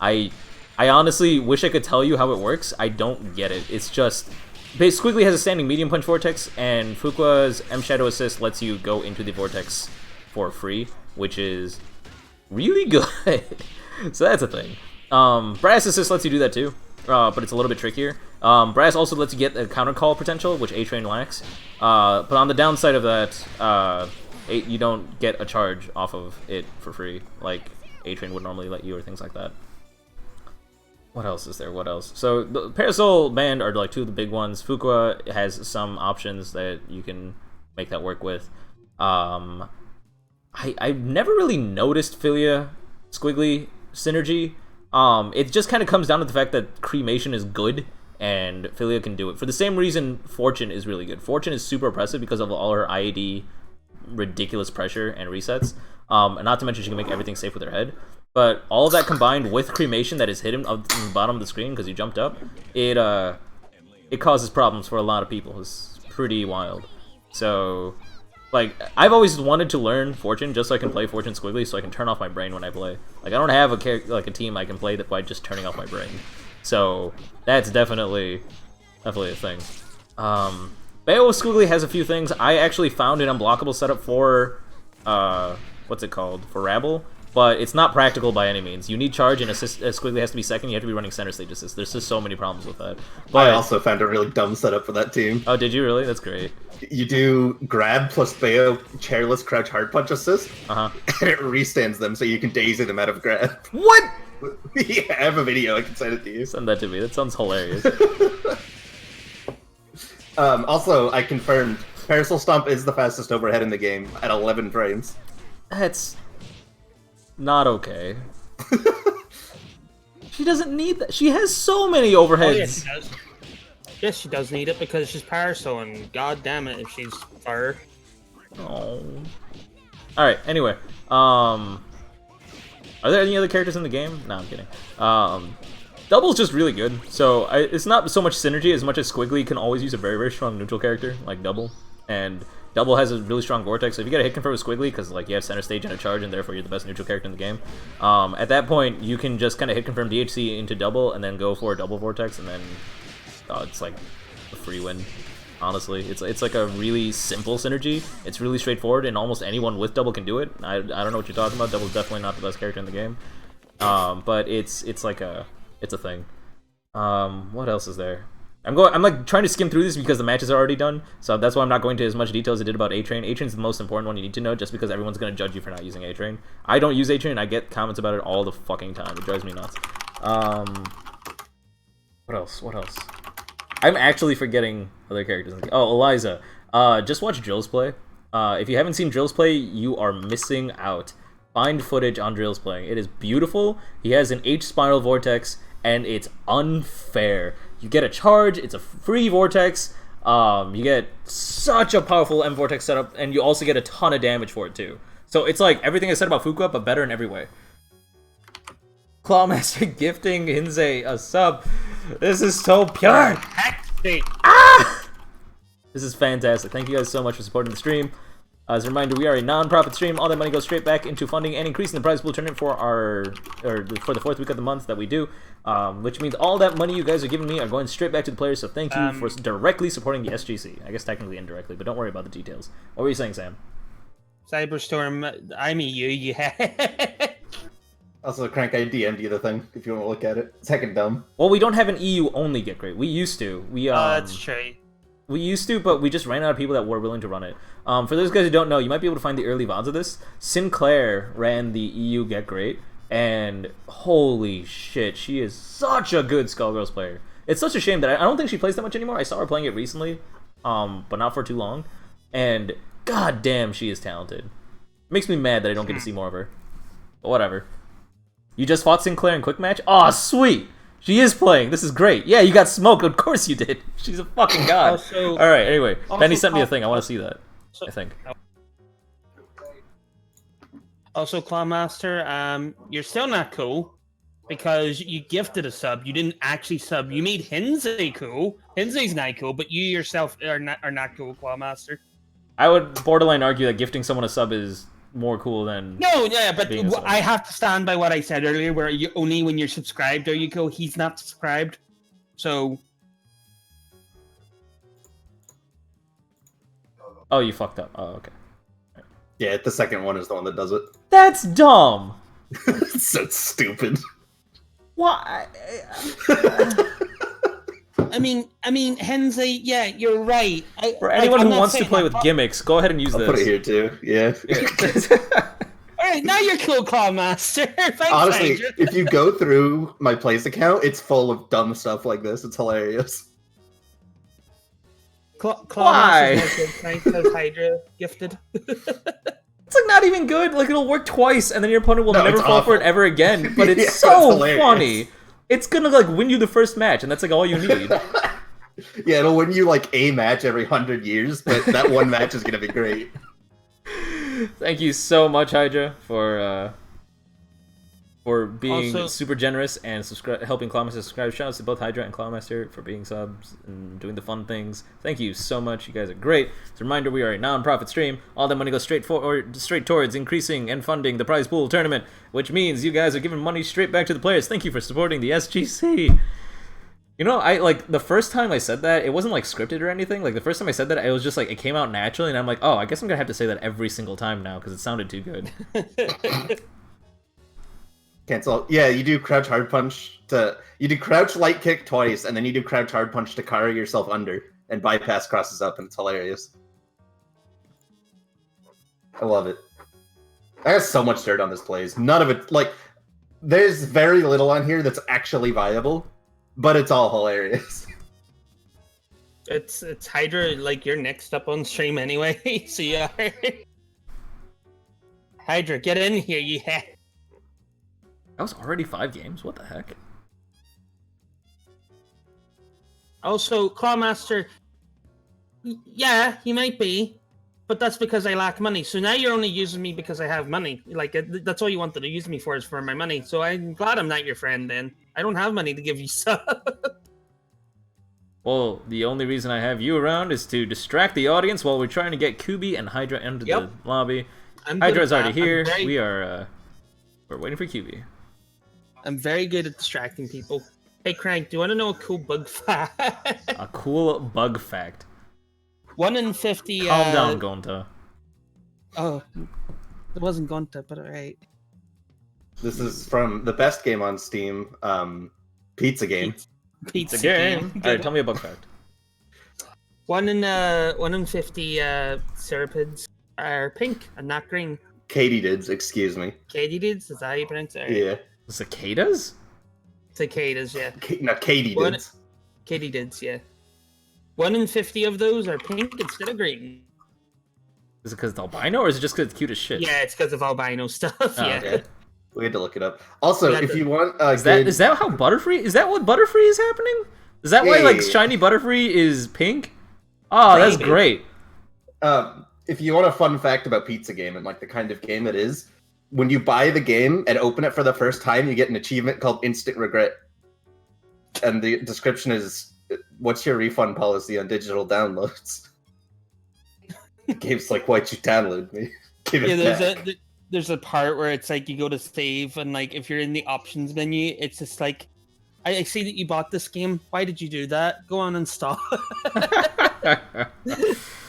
I honestly wish I could tell you how it works. I don't get it. It's just... Squiggly has a standing medium punch vortex, and Fuqua's M Shadow Assist lets you go into the vortex for free, which is really good. So that's a thing. Brass Assist lets you do that too. But it's a little bit trickier. Brass also lets you get a counter call potential, which A-Train lacks. But on the downside of that, you don't get a charge off of it for free, like A-Train would normally let you, or things like that. What else is there? What else? So the Parasol band are like two of the big ones. Fuqua has some options that you can make that work with. I've never really noticed Philia Squiggly synergy. It just kind of comes down to the fact that Cremation is good, and Philia can do it. For the same reason Fortune is really good. Fortune is super oppressive because of all her IAD ridiculous pressure and resets. And not to mention she can make everything safe with her head. But all of that combined with Cremation that is hidden on the bottom of the screen because you jumped up, it causes problems for a lot of people. It's pretty wild. So... like, I've always wanted to learn Fortune just so I can play Fortune Squiggly, so I can turn off my brain when I play. Like, I don't have a team I can play that by just turning off my brain. So, that's definitely a thing. Beowulf Squiggly has a few things. I actually found an unblockable setup for, what's it called? For Rabble. But it's not practical by any means. You need charge, and Squiggly has to be second. You have to be running center stage assist. There's just so many problems with that. But I also found a really dumb setup for that team. Oh, did you really? That's great. You do grab plus Bayo chairless crouch hard punch assist, and it restands them so you can daisy them out of grab. What? Yeah, I have a video. I can send it to you. Send that to me. That sounds hilarious. Also, I confirmed Parasol Stomp is the fastest overhead in the game at 11 frames. That's not okay. She doesn't need that. She has so many overheads. Oh, yes, she does. Yes, she does need it because she's Parasol, and god damn it if she's fire. Oh. Alright, anyway. Are there any other characters in the game? No, I'm kidding. Double's just really good. So, it's not so much synergy as much as Squiggly can always use a very, very strong neutral character, like Double. And Double has a really strong Vortex, so if you get a hit confirm with Squiggly, because like you have center stage and a charge, and therefore you're the best neutral character in the game, at that point, you can just kind of hit confirm DHC into Double, and then go for a Double Vortex, and then it's like a free win. Honestly, it's like a really simple synergy. It's really straightforward, and almost anyone with Double can do it. I don't know what you're talking about. Double's definitely not the best character in the game, but it's a thing. What else is there? I'm like trying to skim through this because the matches are already done, so that's why I'm not going to as much detail as I did about A-Train. A-Train's the most important one you need to know, just because everyone's gonna judge you for not using A-Train. I don't use A-Train, and I get comments about it all the fucking time. It drives me nuts. What else? What else? I'm actually forgetting other characters. Oh, Eliza. Just watch Drills play. If you haven't seen Drills play, you are missing out. Find footage on Drills playing. It is beautiful. He has an H-Spiral Vortex, and it's unfair. You get a charge, it's a free Vortex, you get such a powerful M-Vortex setup, and you also get a ton of damage for it too. So it's like everything I said about Fuqua, but better in every way. Clawmaster gifting Hinze a sub. This is so pure! Ah! This is fantastic. Thank you guys so much for supporting the stream. As a reminder, we are a non-profit stream. All that money goes straight back into funding and increasing the prize pool tournament for for the 4th week of the month that we do, which means all that money you guys are giving me are going straight back to the players. So thank you for directly supporting the SGC. I guess technically indirectly, but don't worry about the details. What were you saying, Sam? Cyberstorm, I'm EU, yeah. Also, Crank, I DM'd you the thing if you want to look at it. It's heckin' dumb. Well, we don't have an EU only Get Great. We used to. That's true. We used to, but we just ran out of people that were willing to run it. For those guys who don't know, you might be able to find the early VODs of this. Sinclair ran the EU Get Great, and holy shit, she is such a good Skullgirls player. It's such a shame that I don't think she plays that much anymore. I saw her playing it recently, but not for too long. And god damn, she is talented. Makes me mad that I don't get to see more of her. But whatever. You just fought Sinclair in quick match? Aw, sweet! She is playing. This is great. Yeah, you got smoked. Of course you did. She's a fucking god. All right. Anyway, Penny sent me a thing. I want to see that. I think. Also, Clawmaster, you're still not cool because you gifted a sub. You didn't actually sub. You made Hinsey cool. Hinsey's not cool, but you yourself are not cool, Clawmaster. I would borderline argue that gifting someone a sub is more cool than but I have to stand by what I said earlier, where you only when you're subscribed are you cool. He's not subscribed, so. Oh, you fucked up. Oh, okay. Right. Yeah, the second one is the one that does it. That's dumb. It's so stupid. Why? I mean, Hensei, yeah, you're right. For anyone who wants to play with gimmicks, go ahead and use this. I'll put it here too. Yeah. All right, now you're cool, Clawmaster. Honestly, if you go through my Place account, it's full of dumb stuff like this. It's hilarious. Why? Clawmaster's Hydra gifted. It's like not even good. Like it'll work twice, and then your opponent will never fall awful. for it ever again. But it's yeah, so funny. It's gonna like win you the first match, and that's like all you need. Yeah, it'll win you like a match every 100 years, but that one match is gonna be great. Thank you so much, Hydra, for being Also, super generous and helping Clawmaster subscribe. Shout outs to both Hydra and Clawmaster for being subs and doing the fun things. Thank you so much. You guys are great. As a reminder, we are a non-profit stream. All that money goes straight towards increasing and funding the prize pool tournament, which means you guys are giving money straight back to the players. Thank you for supporting the SGC. You know, I like the first time I said that, it wasn't like scripted or anything. Like the first time I said that, it was just like it came out naturally, and I'm like, oh, I guess I'm gonna have to say that every single time now because it sounded too good. Cancel. Yeah, you do crouch hard punch you do crouch light kick twice, and then you do crouch hard punch to carry yourself under, and bypass crosses up, and it's hilarious. I love it. I have so much dirt on this plays. None of it, like, there's very little on here that's actually viable, but it's all hilarious. It's Hydra, like you're next up on stream anyway, so yeah. Hydra, get in here, yeah. That was already 5 games? What the heck? Also, Clawmaster, yeah, he might be, but that's because I lack money. So now you're only using me because I have money. Like, that's all you wanted to use me for is for my money. So I'm glad I'm not your friend then. I don't have money to give you stuff. Well, the only reason I have you around is to distract the audience while we're trying to get Kubi and Hydra into the lobby. Hydra's already here. We're waiting for Kubi. I'm very good at distracting people. Hey, Crank, do you want to know a cool bug fact? A cool bug fact. 1 in 50... Calm down, Gonta. Oh, it wasn't Gonta, but alright. This is from the best game on Steam, Pizza Game. Pizza Game. Alright, tell me a bug fact. 1 in 50 Cerepids are pink and not green. Katydids, excuse me. Katydids? Is that how you pronounce it? Yeah. Cicadas? Cicadas, yeah. No, Katydids. Katydids, yeah. 1 in 50 of those are pink instead of green. Is it because it's albino, or is it just because it's cute as shit? Yeah, it's because of albino stuff, yeah. Okay. We had to look it up. Also, if you want... is that how Butterfree... Is that what Butterfree is happening? Is that why, like, shiny Butterfree is pink? Oh, that's great. If you want a fun fact about Pizza Game and, like, the kind of game it is, when you buy the game and open it for the first time, you get an achievement called Instant Regret. And the description is, what's your refund policy on digital downloads? Game's like, why'd you download me? Give it back. There's a part where it's like you go to save, and like if you're in the options menu, it's just like, I see that you bought this game. Why did you do that? Go on and stop.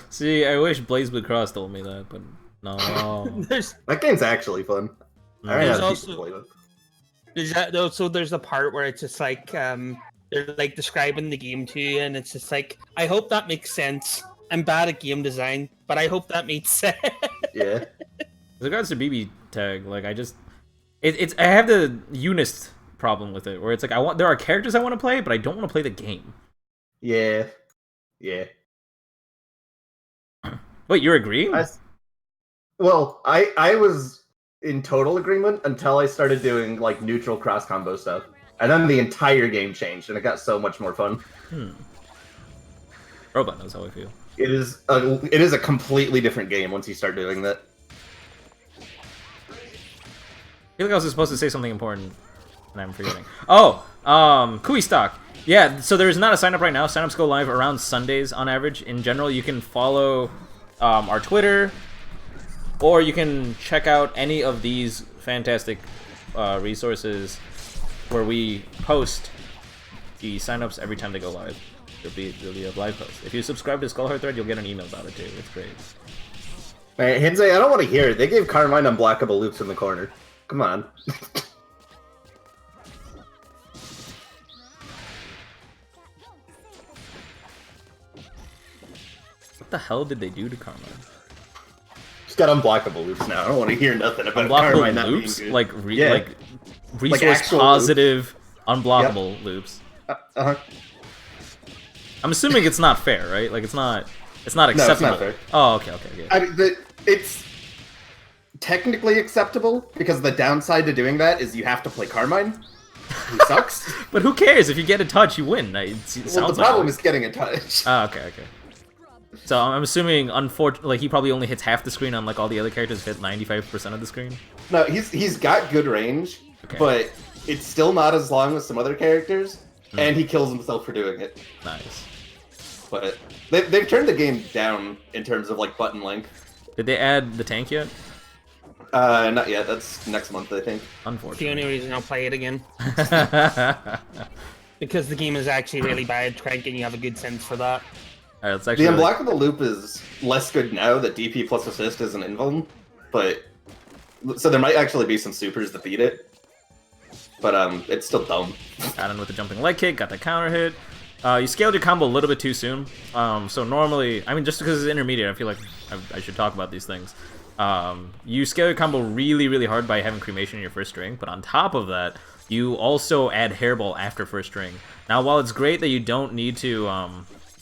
See, I wish Blaze Blue Cross told me that, but no. That game's actually fun. There's a part where it's just like they're like describing the game to you, and it's just like, I hope that makes sense. I'm bad at game design, but I hope that makes sense. Yeah. With regards to BB tag, like I have the Unist problem with it, where it's like there are characters I want to play, but I don't want to play the game. Yeah. Wait, you're agreeing? I was in total agreement until I started doing like neutral cross combo stuff, and then the entire game changed, and it got so much more fun. Robot knows how I feel. It is a completely different game once you start doing that. I feel like I was supposed to say something important, and I'm forgetting. Oh, Kui stock. Yeah, so there's not a sign up right now. Sign ups go live around Sundays on average. In general, you can follow our Twitter, or you can check out any of these fantastic resources where we post the sign ups every time they go live. There'll be a live post. If you subscribe to Skullgirls thread, you'll get an email about it too. It's great. Hey, Hinsei, I don't want to hear it. They gave Carmine unblockable loops in the corner. Come on. What the hell did they do to Carmine? Just got unblockable loops now. I don't want to hear nothing about Carmine not loops? being good. Like resource positive unblockable loops. Uh-huh. I'm assuming it's not fair, right? Like it's not acceptable. No, it's not fair. Oh, okay. I mean, it's technically acceptable because the downside to doing that is you have to play Carmine, who sucks. But who cares? If you get a touch, you win. The problem is getting a touch. Oh, okay. So I'm assuming, unfortunately, like he probably only hits half the screen, unlike all the other characters hit 95% of the screen. No, he's got good range, but it's still not as long as some other characters, and he kills himself for doing it. Nice. But they've turned the game down in terms of like button length. Did they add the tank yet? Not yet. That's next month, I think. Unfortunately. The only reason I'll play it again. Because the game is actually really bad, Crank, and you have a good sense for that. All right, let's actually... The unblockable loop is less good now that DP plus assist is an invuln, but so there might actually be some supers that beat it. But it's still dumb. Got in with the jumping leg kick, got the counter hit. You scaled your combo a little bit too soon. So normally, I mean, just because it's intermediate, I feel like I should talk about these things. You scale your combo really, really hard by having cremation in your first string, but on top of that, you also add hairball after first string. Now, while it's great that you don't need to,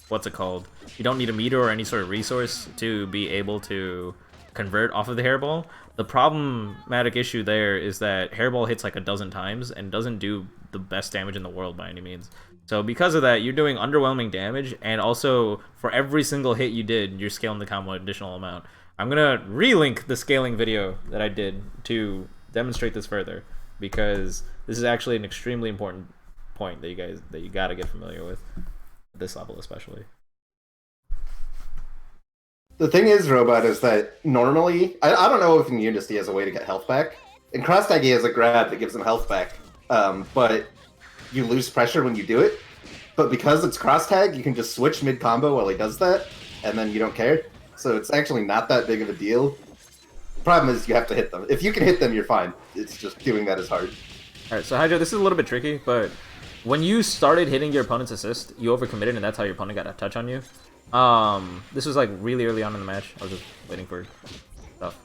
what's it called? You don't need a meter or any sort of resource to be able to convert off of the hairball. The problematic issue there is that hairball hits like a dozen times and doesn't do the best damage in the world by any means. So because of that, you're doing underwhelming damage, and also for every single hit you did, you're scaling the combo an additional amount. I'm gonna relink the scaling video that I did to demonstrate this further, because this is actually an extremely important point that you gotta get familiar with, at this level especially. The thing is, Robot, is that normally, I don't know if in Unist he has a way to get health back. In Cross Tag he has a grab that gives him health back, but you lose pressure when you do it. But because it's Cross Tag, you can just switch mid-combo while he does that, and then you don't care. So it's actually not that big of a deal. The problem is you have to hit them. If you can hit them, you're fine. It's just doing that is hard. Alright, so Hydra, this is a little bit tricky, but when you started hitting your opponent's assist, you overcommitted, and that's how your opponent got a touch on you. This was like really early on in the match. I was just waiting for stuff.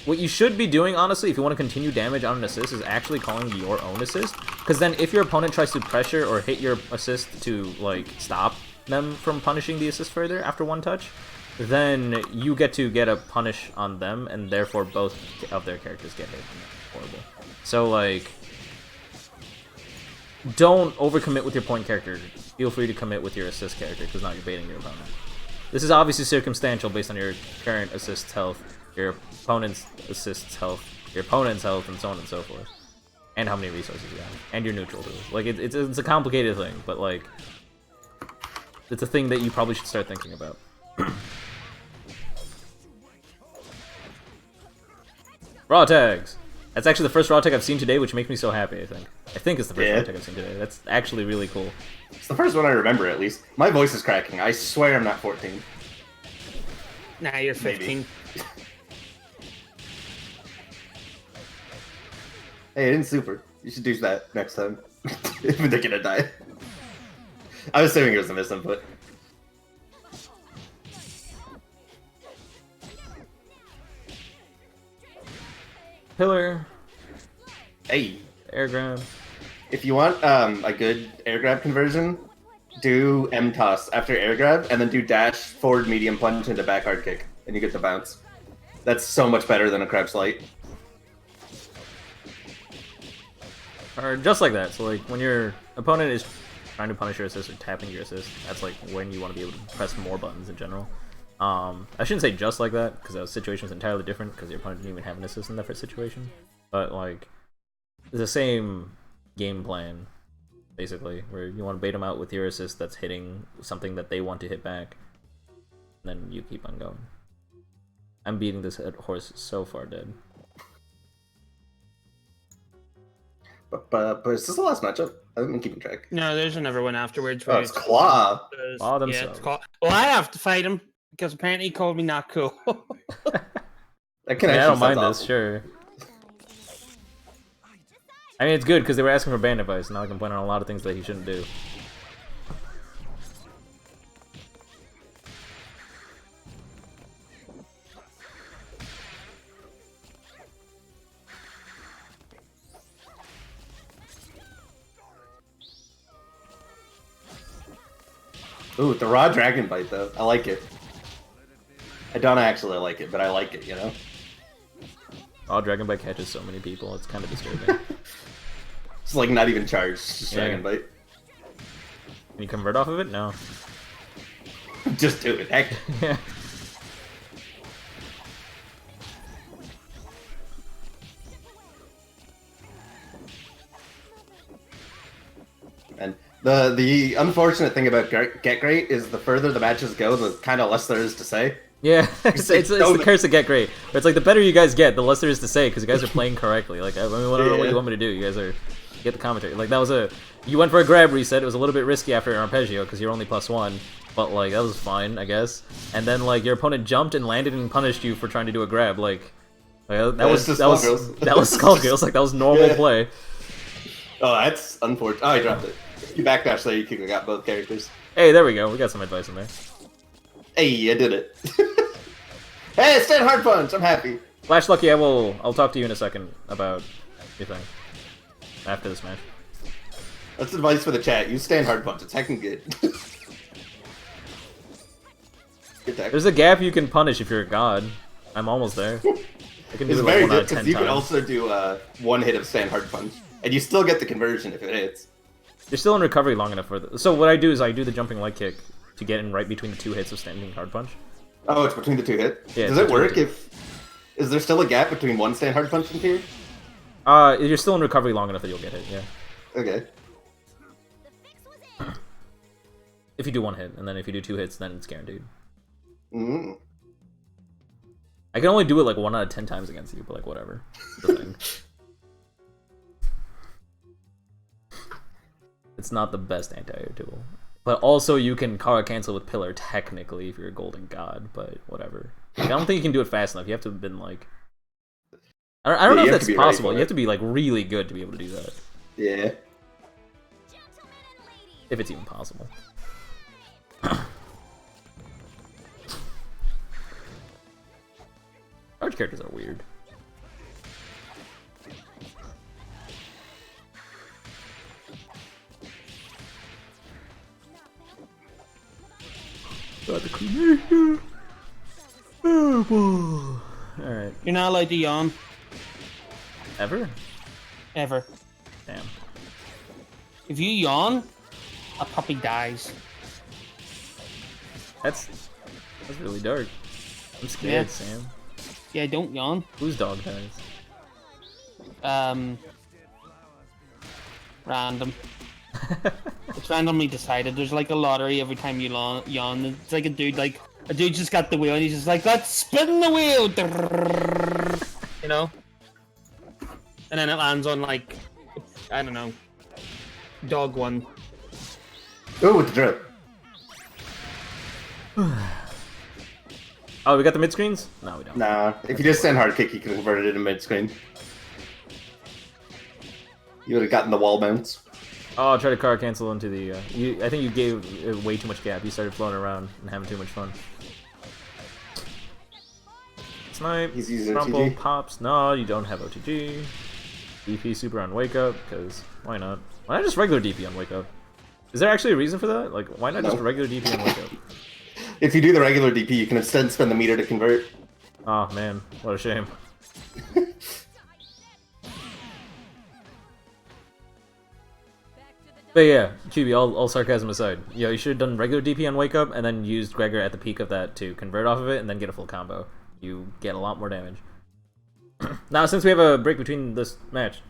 What you should be doing, honestly, if you want to continue damage on an assist, is actually calling your own assist. Because then if your opponent tries to pressure or hit your assist to, like, stop them from punishing the assist further after one touch, then you get to get a punish on them, and therefore both of their characters get hit. Horrible. So, like, don't overcommit with your point character. Feel free to commit with your assist character, because now you're baiting your opponent. This is obviously circumstantial based on your current assist health, your opponent's assist's health, your opponent's health, and so on and so forth. And how many resources you have. And your neutral too. Like, it's a complicated thing, but, like, it's a thing that you probably should start thinking about. Raw tags! That's actually the first raw tag I've seen today, which makes me so happy, I think. I think it's the first raw tag I've seen today. That's actually really cool. It's the first one I remember, at least. My voice is cracking. I swear I'm not 14. Nah, you're 15. Hey, I didn't super. You should do that next time. If they're gonna die. I was assuming it was a misinput. Pillar. Hey. Air grab. If you want a good air grab conversion, do M toss after air grab, and then do dash, forward medium punch into back hard kick, and you get the bounce. That's so much better than a crouch light. Or just like that. So like when your opponent is trying to punish your assist or tapping your assist, that's like when you want to be able to press more buttons in general. I shouldn't say just like that, because that situation is entirely different, because your opponent didn't even have an assist in that first situation. But like, it's the same game plan, basically, where you want to bait them out with your assist that's hitting something that they want to hit back, and then you keep on going. I'm beating this horse so far dead. But is this the last matchup? I haven't been keeping track. No, there's another one afterwards. Oh, it's Claw. Claw Yeah, themselves. it's Claw. Well, I have to fight him because apparently he called me not cool. That can I don't mind sounds this, sure. I mean, it's good because they were asking for ban advice, and now I can point out a lot of things that he shouldn't do. Ooh, the raw dragon bite though. I like it. I don't actually like it, but I like it, you know? Oh, Dragon Bite catches so many people, it's kind of disturbing. It's like not even charged, just Yeah. dragon bite. Can you convert off of it? No. Just do it, heck. Yeah. And the unfortunate thing about Get Great is the further the matches go, the kind of less there is to say. Yeah, it's the curse of Get Great. But it's like the better you guys get, the less there is to say, because you guys are playing correctly. Like, I mean, I don't know what you want me to do. You guys are... Get the commentary. Like, that was a... You went for a grab reset, it was a little bit risky after an arpeggio, because you're only +1. But, like, that was fine, I guess. And then, like, your opponent jumped and landed and punished you for trying to do a grab. Like that was Skullgirls. Like, that was normal play. Oh, that's unfortunate. Oh, I dropped it. You backdash there, you could have got both characters. Hey, there we go. We got some advice in there. Hey, I did it. Hey, stand hard punch. I'm happy. Flash Lucky, I'll talk to you in a second about your thing. After this match. That's advice for the chat. You stand hard punch. It's heckin' good. Good tech. There's a gap you can punish if you're a god. I'm almost there. I can do It's it like very 1 out good of 10 because you can times. also do one hit of stand hard punch, and you still get the conversion if it hits. You're still in recovery long enough for So what I do is I do the jumping leg kick to get in right between the 2 hits of standing hard punch. Oh, it's between the 2 hits? Yeah, Does it's it work between if... Is there still a gap between one stand hard punch and 2? You're still in recovery long enough that you'll get hit, yeah. Okay. If you do 1 hit, and then if you do 2 hits, then it's guaranteed. Mm. I can only do it like 1 out of 10 times against you, but like whatever. It's the thing. It's not the best anti-air tool. But also you can Kara cancel with Pillar technically if you're a golden god, but whatever. Like, I don't think you can do it fast enough. You have to have been like... I don't know if that's possible. You have to be like really good to be able to do that. Yeah. If it's even possible. Large characters are weird. Got the cremation. Oh boy. Alright. You're not allowed to yawn. Ever? Ever. Damn. If you yawn, a puppy dies. That's really dark. I'm scared, Yeah. Sam. Yeah, don't yawn. Whose dog dies? Random. It's randomly decided. There's like a lottery every time you yawn. It's like a dude like A dude just got the wheel and he's just like, let's spin the wheel! You know? And then it lands on, like, I don't know, dog one. Ooh, with the drip. Oh, we got the mid screens? No, we don't. Nah, if you just stand hard kick, you can convert it into mid screen. You would have gotten the wall mounts. Oh, try to car cancel into the. I think you gave it way too much gap. You started floating around and having too much fun. Snipe. He's using Crumple, OTG. pops. No, you don't have OTG. DP super on wake up, because why not? Why not just regular DP on wake up? Is there actually a reason for that? Like, why not just regular DP on wake up? If you do the regular DP, you can instead spend the meter to convert. Oh man, what a shame. But yeah, QB, all sarcasm aside, you should have done regular DP on wake up and then used Gregor at the peak of that to convert off of it and then get a full combo. You get a lot more damage. Now, since we have a break between this match,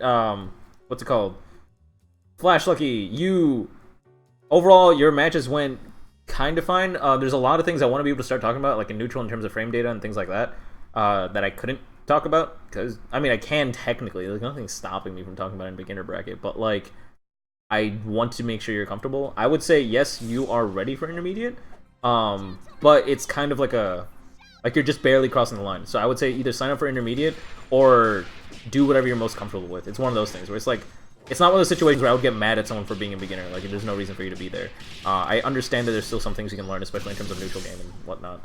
what's it called? Flash Lucky, overall, your matches went kind of fine. There's a lot of things I want to be able to start talking about, like in neutral in terms of frame data and things like that, that I couldn't talk about, because, I mean, I can technically, there's nothing stopping me from talking about it in beginner bracket, but, like, I want to make sure you're comfortable. I would say, yes, you are ready for intermediate, but it's kind of like you're just barely crossing the line. So I would say either sign up for intermediate or do whatever you're most comfortable with. It's one of those things where it's like, it's not one of those situations where I would get mad at someone for being a beginner. Like, there's no reason for you to be there. I understand that there's still some things you can learn, especially in terms of neutral game and whatnot.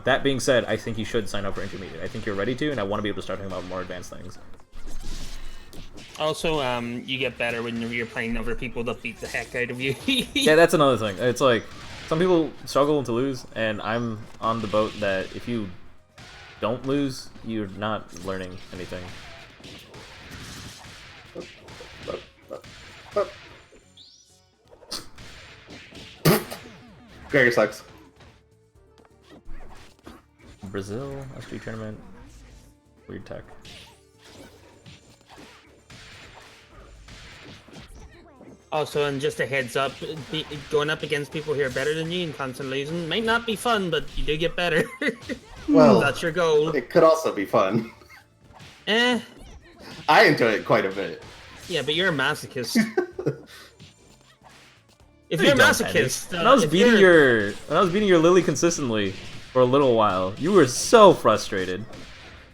That being said, I think you should sign up for intermediate. I think you're ready to, and I want to be able to start talking about more advanced things. Also, you get better when you're playing other people that beat the heck out of you. Yeah, that's another thing. It's like, some people struggle to lose, and I'm on the boat that if you don't lose, you're not learning anything. Gregor sucks. Brazil, SG tournament, weird tech. Also, and just a heads up, going up against people who are better than you and constantly losing might not be fun, but you do get better. Well, that's your goal. It could also be fun. Eh. I enjoy it quite a bit. Yeah, but you're a masochist. If you're a masochist, when I was beating your Lily consistently for a little while, you were so frustrated.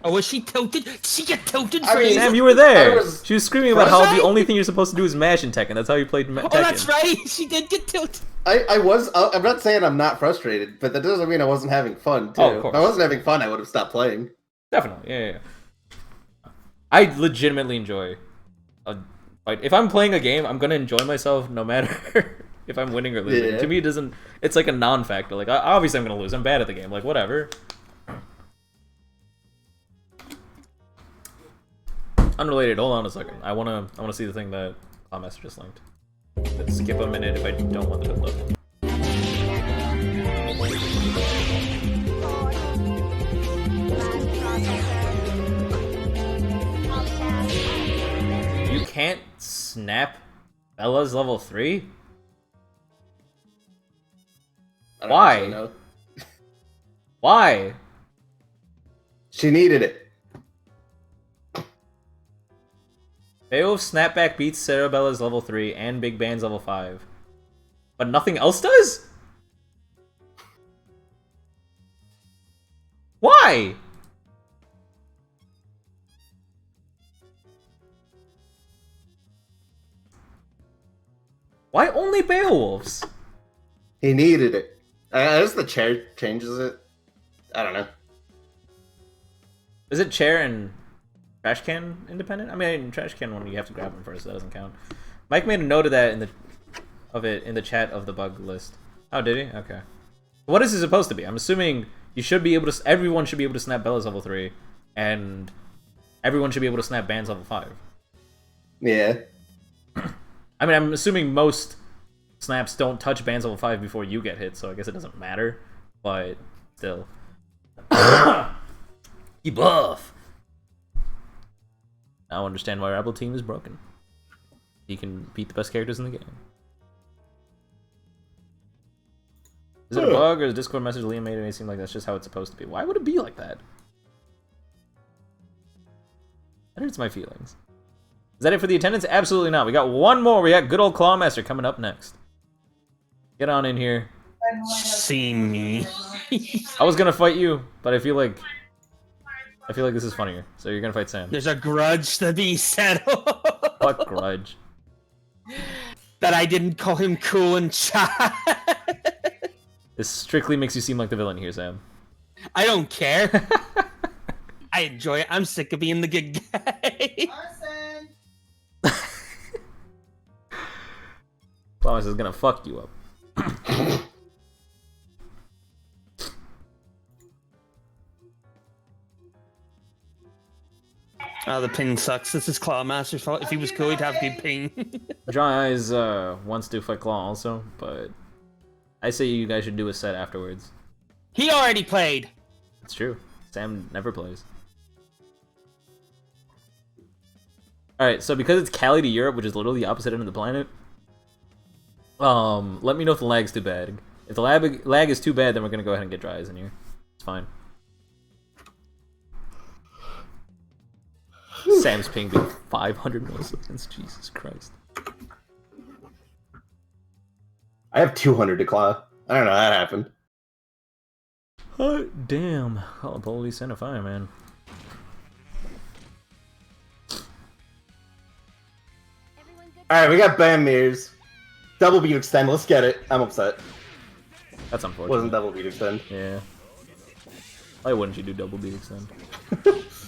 Oh, was she tilted? Did she get tilted? Sam, you were there. She was screaming about how the only thing you're supposed to do is mash in Tekken. That's how you played Tekken. Oh, that's right. She did get tilted. I'm not saying I'm not frustrated, but that doesn't mean I wasn't having fun, too. Oh, of course. If I wasn't having fun, I would have stopped playing. Definitely, yeah. I legitimately enjoy a fight. If I'm playing a game, I'm gonna enjoy myself no matter if I'm winning or losing. Yeah. To me, it doesn't. It's like a non-factor. Like, obviously, I'm gonna lose. I'm bad at the game. Like, whatever. Unrelated. Hold on a second. I wanna see the thing that Master just linked. Let's skip a minute if I don't want the build up. You can't snap Bella's level 3? Why? Why? She needed it. Beowulf Snapback beats Cerebella's level 3 and Big Band's level 5. But nothing else does? Why? Why only Beowulf's? He needed it. I guess the chair changes it. I don't know. Is it chair and trash can independent? I mean, trash can one you have to grab them first. That doesn't count. Mike made a note of that in the chat of the bug list. Oh, did he? Okay. What is it supposed to be? I'm assuming you should be able to. Everyone should be able to snap Bella's level 3, and everyone should be able to snap Band's level 5. Yeah. I mean, I'm assuming most snaps don't touch Band's level 5 before you get hit, so I guess it doesn't matter. But still. You buff! Now I understand why Rebel Team is broken. He can beat the best characters in the game. Is it a bug or is Discord message Liam made it seem like that's just how it's supposed to be? Why would it be like that? That hurts my feelings. Is that it for the attendance? Absolutely not. We got one more. We got good old Clawmaster coming up next. Get on in here. See me. I was gonna fight you, but I feel like this is funnier. So you're gonna fight Sam. There's a grudge to be settled. What grudge? That I didn't call him cool in chat. This strictly makes you seem like the villain here, Sam. I don't care. I enjoy it. I'm sick of being the good guy. Promise is gonna fuck you up. Oh, the ping sucks. This is Clawmaster's fault. If he was cool, he'd have good ping. Dry Eyes wants to fight Claw also, but I say you guys should do a set afterwards. He already played. It's true. Sam never plays. Alright, so because it's Cali to Europe, which is literally the opposite end of the planet, let me know if the lag's too bad. If the lag is too bad, then we're gonna go ahead and get Dry Eyes in here. It's fine. Sam's ping being 500 milliseconds. Jesus Christ. I have 200 to claw. I don't know how that happened. Hot damn. Call the police, send a fireman. Alright, we got Bam Mirrors. Double beat extend, let's get it. I'm upset. That's unfortunate. Wasn't double beat extend. Yeah. Why wouldn't you do double beat extend?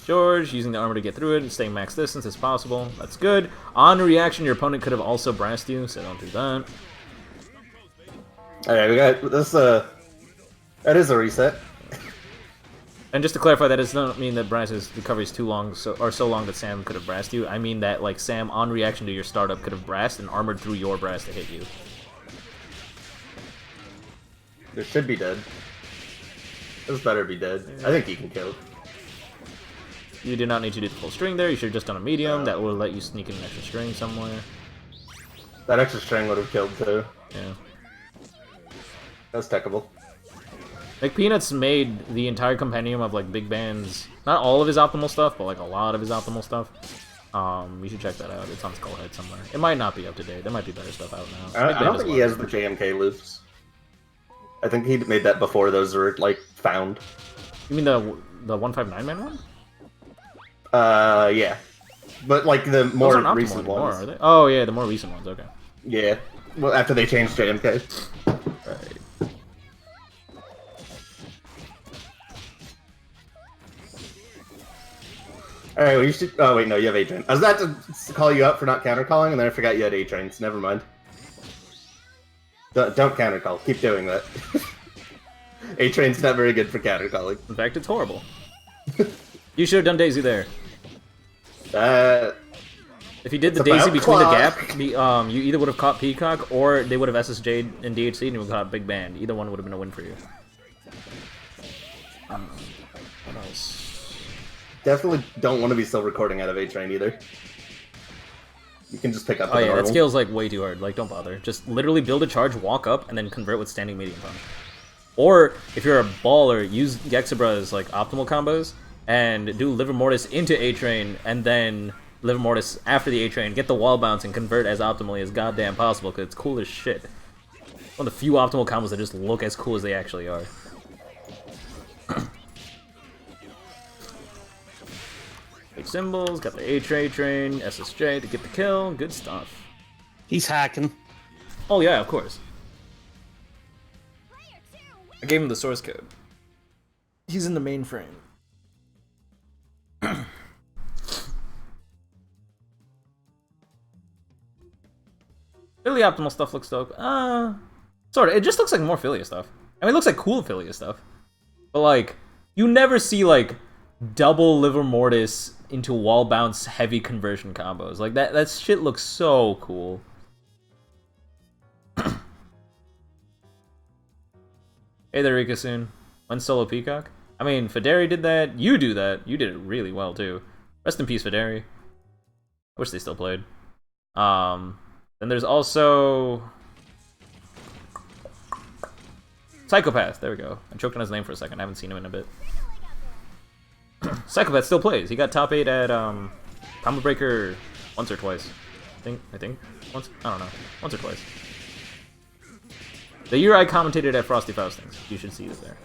George, using the armor to get through it and staying max distance as possible. That's good. On reaction, your opponent could have also brassed you, so don't do that. Alright, we got this, that is a reset. And just to clarify, that does not mean that Brass's recovery is too long, so long that Sam could have brassed you. I mean that, like, Sam, on reaction to your startup, could have brassed and armored through your brass to hit you. This should be dead. This better be dead. I think he can kill. You do not need to do the full string there. You should have just done a medium. That will let you sneak in an extra string somewhere. That extra string would have killed too. Yeah. That's techable. Like, Peanuts made the entire compendium of, like, Big Band's... Not all of his optimal stuff, but, like, a lot of his optimal stuff. You should check that out. It's on Skullhead somewhere. It might not be up to date. There might be better stuff out now. I don't think he has the JMK loops. I think he made that before those were, like, found. You mean the 159-man one? Yeah. But, like, the more recent anymore, ones. are they? Oh, yeah, the more recent ones, okay. Yeah. Well, after they changed JMK. Right. Alright, well, you should... Oh, wait, no, you have A-Train. I was about to call you up for not counter-calling, and then I forgot you had A-Trains. Never mind. Don't counter-call. Keep doing that. A-Train's not very good for counter-calling. In fact, it's horrible. You should have done Daisy there. If you did the Daisy between the gap, you either would have caught Peacock, or they would have SSJ'd and DHC'd and you would have caught Big Band. Either one would have been a win for you. What else? Definitely don't want to be still recording out of A-Train either. You can just pick up Oh yeah, normal. that scale's like way too hard. Like, don't bother. Just literally build a charge, walk up, and then convert with standing medium punch. Or, if you're a baller, use Gexabra's like optimal combos, and do Liver Mortis into A-Train, and then Liver Mortis after the A-Train, get the wall bounce, and convert as optimally as goddamn possible, because it's cool as shit. One of the few optimal combos that just look as cool as they actually are. Big symbols, got the A-Train, SSJ to get the kill, good stuff. He's hacking. Oh yeah, of course. I gave him the source code. He's in the mainframe. Philly optimal stuff looks dope. Sort of. It just looks like more Philia stuff. I mean, it looks like cool Philia stuff. But, like, you never see, like, double Liver Mortis into wall bounce heavy conversion combos. Like, that shit looks so cool. Hey there, Rikasun. One solo Peacock? I mean, Federi did that. You do that. You did it really well, too. Rest in peace, Federi. I wish they still played. Then there's also... Psychopath. There we go. I choked on his name for a second. I haven't seen him in a bit. Psychopath still plays. He got top 8 at Combo Breaker once or twice. I think once. I don't know. Once or twice. The year I commentated at Frosty Faustings. You should see it there.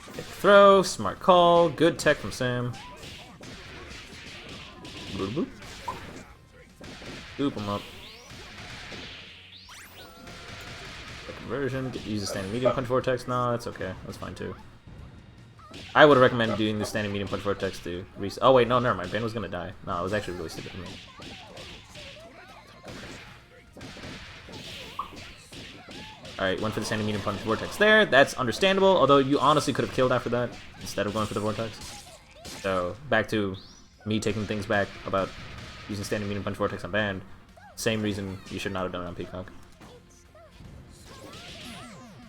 Take the throw. Smart call. Good tech from Sam. Boop boop. Scoop him up. Conversion. Use a standing medium punch vortex. No, that's okay. That's fine too. I would recommend doing the standing medium punch vortex to reset. Oh wait, no, never mind. Ben was gonna die. No, it was actually really stupid for me. Alright, went for the standing medium punch vortex there. That's understandable, although you honestly could have killed after that instead of going for the vortex. So, back to me taking things back about using standing medium punch vortex on band. Same reason you should not have done it on Peacock.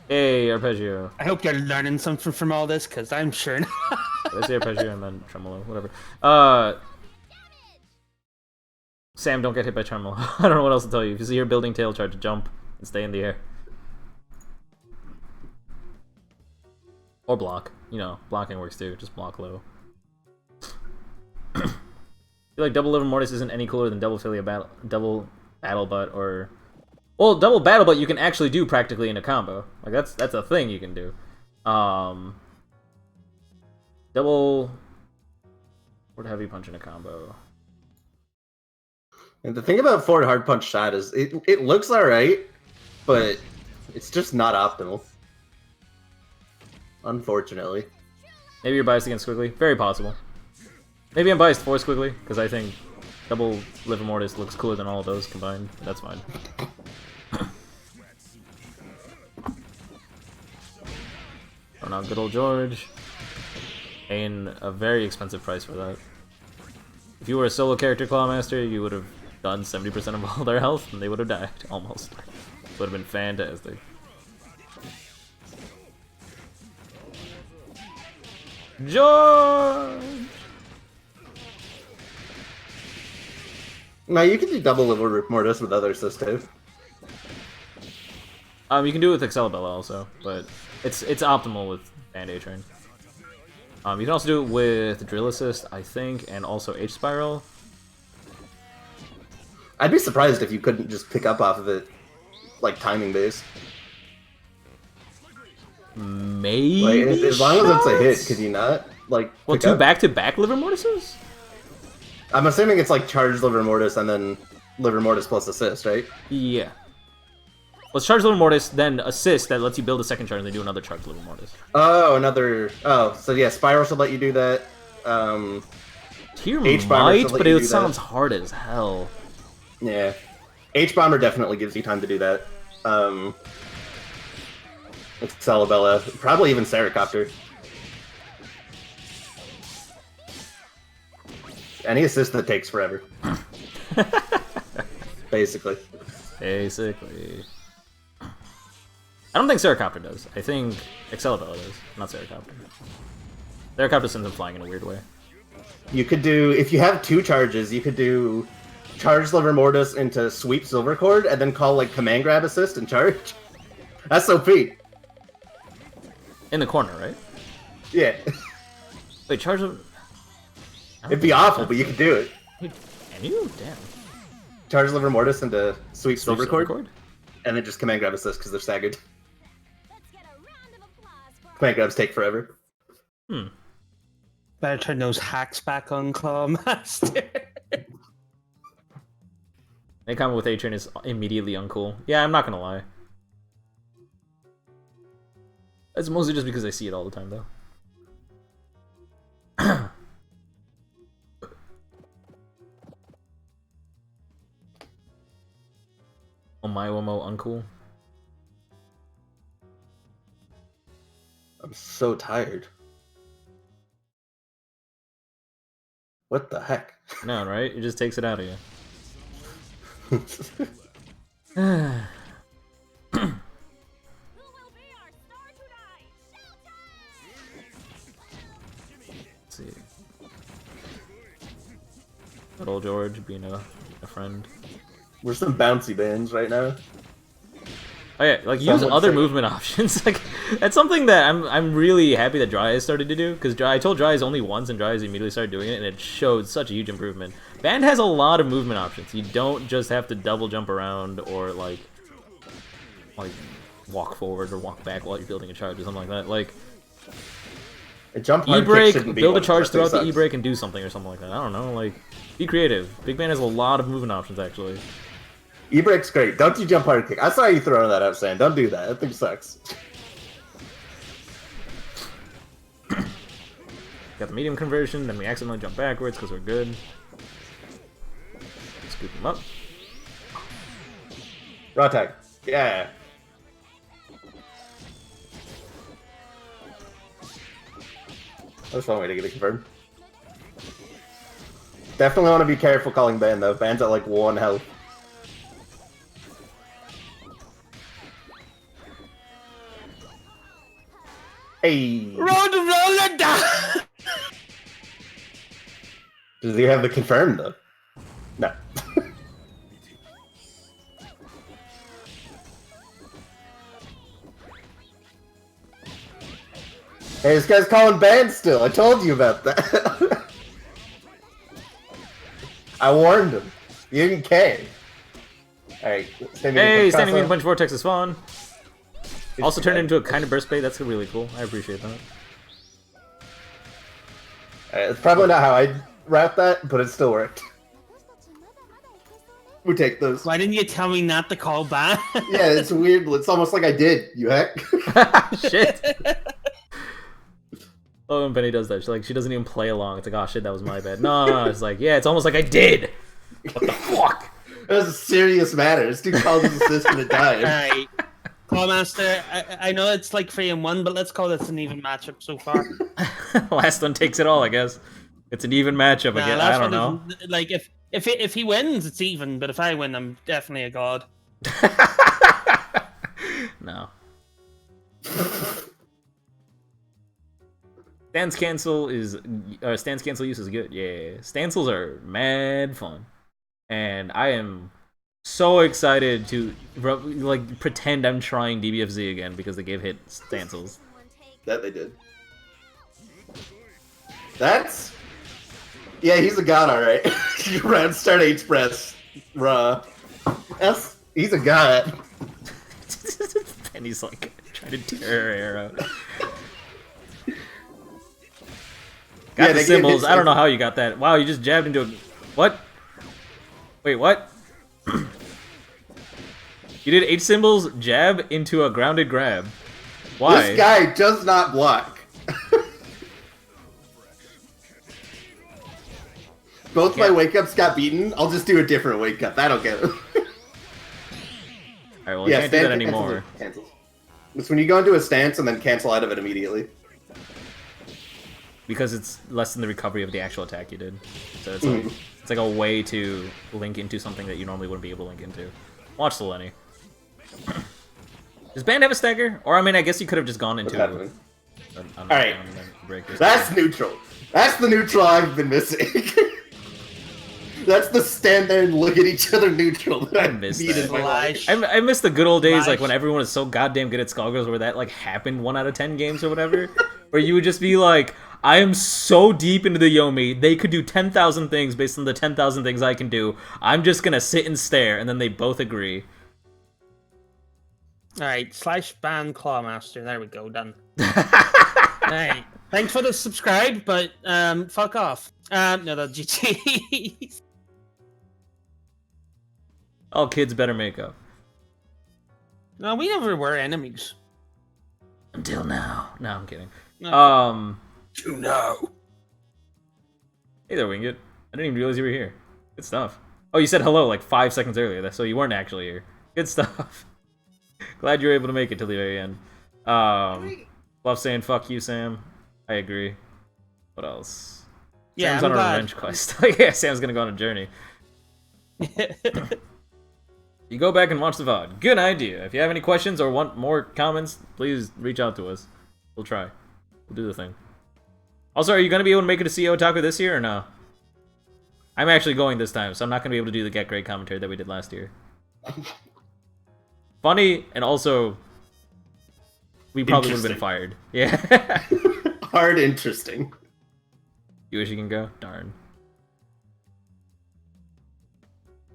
Hey, arpeggio. I hope you're learning something from all this, because I'm sure not. Did I say arpeggio? I meant tremolo. Whatever. Sam, don't get hit by tremolo. I don't know what else to tell you. If you see your building tail, try to jump and stay in the air. Or block. You know, blocking works too. Just block low. I feel like double liver mortis isn't any cooler than double battle butt or... Well, double battle butt you can actually do practically in a combo. Like that's a thing you can do. Double forward heavy punch in a combo. And the thing about forward hard punch shot is it looks alright, but it's just not optimal. Unfortunately. Maybe you're biased against Squiggly. Very possible. Maybe I'm biased for Squiggly, because I think double liver mortis looks cooler than all of those combined. But that's fine. Oh no, good old George. Paying a very expensive price for that. If you were a solo character Clawmaster, you would have done 70% of all their health, and they would have died, almost. Would have been fantastic. George! Now you can do double liver mortis with other assists too. You can do it with Excalibella also, but it's optimal with Band A-Train. You can also do it with Drill Assist, I think, and also H-Spiral. I'd be surprised if you couldn't just pick up off of it, like, timing based. Maybe. Like, as long as it's a hit, could you not, like, well, pick two up? back-to-back liver mortises? I'm assuming it's like charged liver mortis and then liver mortis plus assist, right? Yeah. Well, it's charged liver mortis, then assist that lets you build a second charge, and then do another charged liver mortis. Oh, another... Oh, so yeah, Spiral should let you do that. Tier H-Bomber might, but it sounds hard as hell. Yeah. H-Bomber definitely gives you time to do that. Excalibella, probably even Seracopter. Any assist that takes forever. Basically. Basically. I don't think Seracopter does. I think Excalibella does, not Seracopter. Seracopter sends him flying in a weird way. You could do, if you have two charges, you could do charge Liver Mortis into Sweep Silver Cord, and then call like Command Grab Assist and charge. That's OP. In the corner, right? Yeah. Wait, charge Liver... It'd be awful, but you could do it. Can you? Damn. Charge Liver Mortis into Sweep Silver Cord, and then just Command Grab Assist because they're staggered. Command Grabs take forever. Better turn those hacks back on, Clawmaster. Any combo with A-Train is immediately uncool. Yeah, I'm not gonna lie. It's mostly just because I see it all the time, though. Omo uncool. I'm so tired. What the heck? No, right? It just takes it out of you. Let's see. Good old George being a friend. We're some bouncy bands right now. Oh yeah, like use Someone other say- movement options. Like that's something that I'm really happy that Dry has started to do, because I told Dry only once and Dry immediately started doing it, and it showed such a huge improvement. Band has a lot of movement options. You don't just have to double jump around or like walk forward or walk back while you're building a charge or something like that. Like A jump hard kick E-break, shouldn't be build a one. charge That thing throughout the sucks. E-break and do something or something like that. I don't know, like be creative. Big Band has a lot of movement options actually. E-break's great. Don't you jump hard kick. I saw you throwing that out, Sam. Don't do that. That thing sucks. Got the medium conversion, then we accidentally jump backwards because we're good. Scoop him up. Raw tag. Yeah. That's one way to get it confirmed. Definitely want to be careful calling ban though. Ban's at like 1 health. Hey. Roller down. Does he have the confirmed though? No. Hey, this guy's calling bans still. I told you about that. I warned him. You didn't care. Alright, Hey, standing in punch vortex is fun. It's Also turned good. into a kind of burst bait. That's really cool. I appreciate that. It's probably not how I route that, but it still worked. We take those. Why didn't you tell me not to call back? Yeah, it's weird. It's almost like I did, you heck. Shit. Oh, when Penny does that, she doesn't even play along. It's like, oh shit, that was my bad. No, it's like, yeah, it's almost like I did. What the fuck? It was a serious matter. This dude called his assistant a dime. Alright. Clawmaster, I know it's like 3-1, but let's call this an even matchup so far. Last one takes it all, I guess. It's an even matchup again. I last don't one know. isn't- Like, if he wins, it's even, but if I win, I'm definitely a god. No. Stance cancel use is good. Yeah, stancels are mad fun, and I am so excited to like pretend I'm trying DBFZ again because they gave hit stancels. That they did. That's... Yeah, he's a god, alright. Round start H press. Raw. He's a god. And he's like trying to tear her arrow. Got Yeah, the they gave symbols. hit I don't know how you got that. Wow, you just jabbed into a... What? Wait, what? You did 8 symbols, jab into a grounded grab. Why? This guy does not block. Both my Yeah. wake-ups got beaten. I'll just do a different wake-up. That'll get him. Alright, well, you can't do that anymore. Cancels. It's when you go into a stance and then cancel out of it immediately. Because it's less than the recovery of the actual attack you did. So it's like a way to link into something that you normally wouldn't be able to link into. Watch the Lenny. Does Band have a stagger? Or, I mean, I guess you could have just gone into What's it. happening? Alright. Break or That's something. neutral. That's the neutral I've been missing. That's the stand there and look at each other neutral that I I miss needed that. my life. I miss the good old days, like Life. when everyone was so goddamn good at Skullgirls, where that like happened 1 out of 10 games or whatever, where you would just be like, I am so deep into the Yomi, they could do 10,000 things based on the 10,000 things I can do. I'm just gonna sit and stare, and then they both agree. Alright, /ban Clawmaster. There we go, done. Alright. Thanks for the subscribe, but fuck off. No, that's GG. All kids better make up. No, we never were enemies. Until now. No, I'm kidding. No. You know. Hey there, Winged. I didn't even realize you were here. Good stuff. Oh, you said hello like 5 seconds earlier, so you weren't actually here. Good stuff. Glad you were able to make it till the very end. Love saying fuck you, Sam. I agree. What else? Yeah, Sam's I'm on a glad. revenge quest. Yeah, Sam's gonna go on a journey. You go back and watch the VOD. Good idea. If you have any questions or want more comments, please reach out to us. We'll try. We'll do the thing. Also, are you gonna be able to make it to CEO Otaku this year or no? I'm actually going this time, so I'm not going to be able to do the Get Great commentary that we did last year. Funny, and also, we probably would have been fired. Yeah. Hard interesting. You wish you can go? Darn.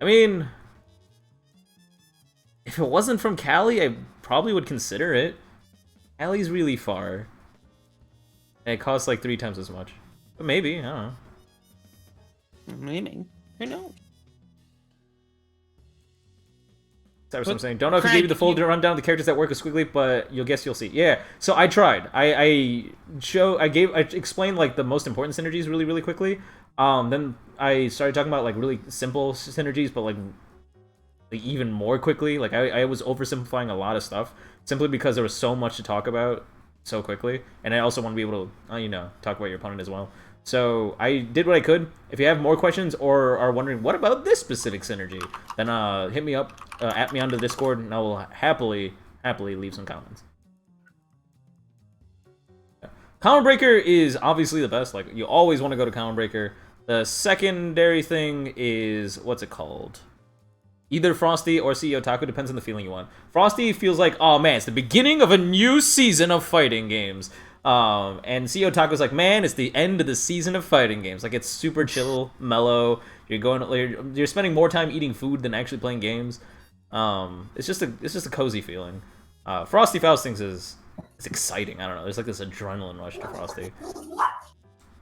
I mean, if it wasn't from Cali, I probably would consider it. Cali's really far. And it costs like 3 times as much. But maybe, I don't know. Maybe. Who knows? That's what I'm saying. Don't know if he gave you the full rundown of the characters that work with Squiggly, but you'll see. Yeah. So I tried. I explained like the most important synergies really quickly. Then I started talking about like really simple synergies, but like even more quickly. Like I was oversimplifying a lot of stuff simply because there was so much to talk about so quickly, and I also want to be able to talk about your opponent as well. So I did what I could. If you have more questions or are wondering what about this specific synergy, then hit me up, at me onto the Discord, and I will happily leave some comments. Common Breaker is obviously the best. Like, you always want to go to Common Breaker. The secondary thing is, what's it called? Either Frosty or CEO Taco, depends on the feeling you want. Frosty feels like, oh man, it's the beginning of a new season of fighting games. And CEO Taco's like, man, it's the end of the season of fighting games. Like, it's super chill, mellow. You're spending more time eating food than actually playing games. It's just a cozy feeling. Frosty Faust thinks it's exciting. I don't know. There's like this adrenaline rush to Frosty,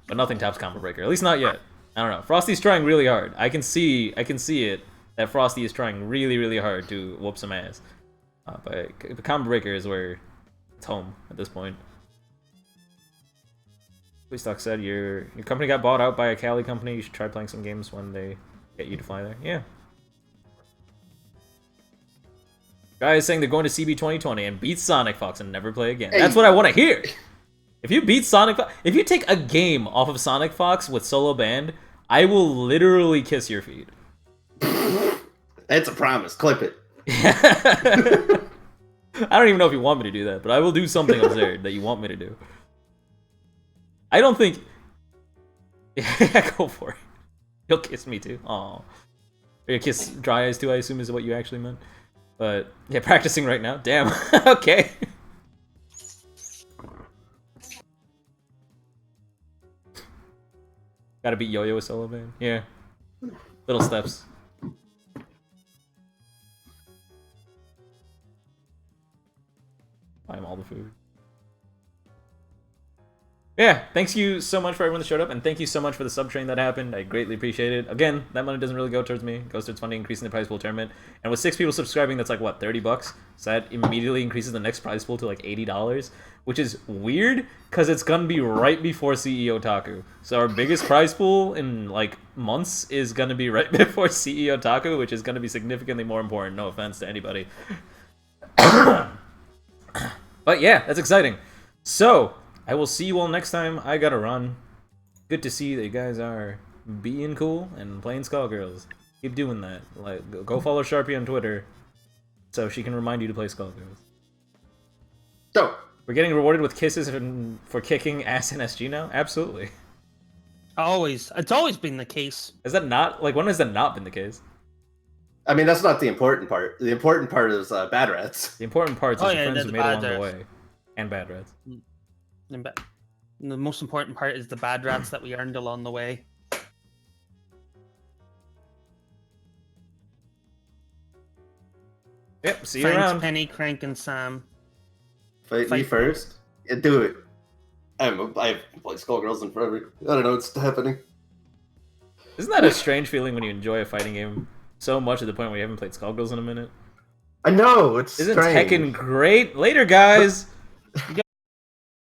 but nothing tops Combo Breaker. At least not yet. I don't know. Frosty's trying really hard. I can see it that Frosty is trying really hard to whoop some ass. But Combo Breaker is where it's home at this point. Stock said your company got bought out by a Cali company. You should try playing some games when they get you to fly there. Yeah. Guy is saying they're going to CB 2020 and beat Sonic Fox and never play again. Hey. That's what I want to hear. If you beat Sonic Fox, if you take a game off of Sonic Fox with solo band, I will literally kiss your feet. That's a promise. Clip it. I don't even know if you want me to do that, but I will do something absurd that you want me to do. I don't think... Yeah, go for it. You'll kiss me too. Aw. Or kiss Dry Eyes too, I assume is what you actually meant. But, yeah, practicing right now. Damn. Okay. Gotta beat Yo-Yo with solo band. Yeah. Little steps. Buy him all the food. Yeah, thanks you so much for everyone that showed up, and thank you so much for the sub train that happened. I greatly appreciate it. Again, that money doesn't really go towards me. It goes towards funding, increasing the prize pool tournament. And with 6 people subscribing, that's like, what, $30? So that immediately increases the next prize pool to like $80, which is weird, because it's going to be right before CEO Taku. So our biggest prize pool in like months is going to be right before CEO Taku, which is going to be significantly more important. No offense to anybody. But yeah, that's exciting. So... I will see you all next time. I gotta run. Good to see that you guys are being cool and playing Skullgirls. Keep doing that. Like, go follow Sharpie on Twitter so she can remind you to play Skullgirls. So, we're getting rewarded with kisses for kicking ass in SG now? Absolutely. Always. It's always been the case. Is that not, like, when has that not been the case? I mean, that's not the important part. The important part is Bad Rats. The important part is the friends we made along the way. And Bad Rats. And the most important part is the Bad Rats that we earned along the way. Yep, see you around. Penny, Crank, and Sam. Fight me first? Yeah, do it. I haven't played Skullgirls in forever. I don't know what's happening. Isn't that a strange feeling when you enjoy a fighting game so much at the point where you haven't played Skullgirls in a minute? I know, it's Isn't strange. Tekken great? Later, guys!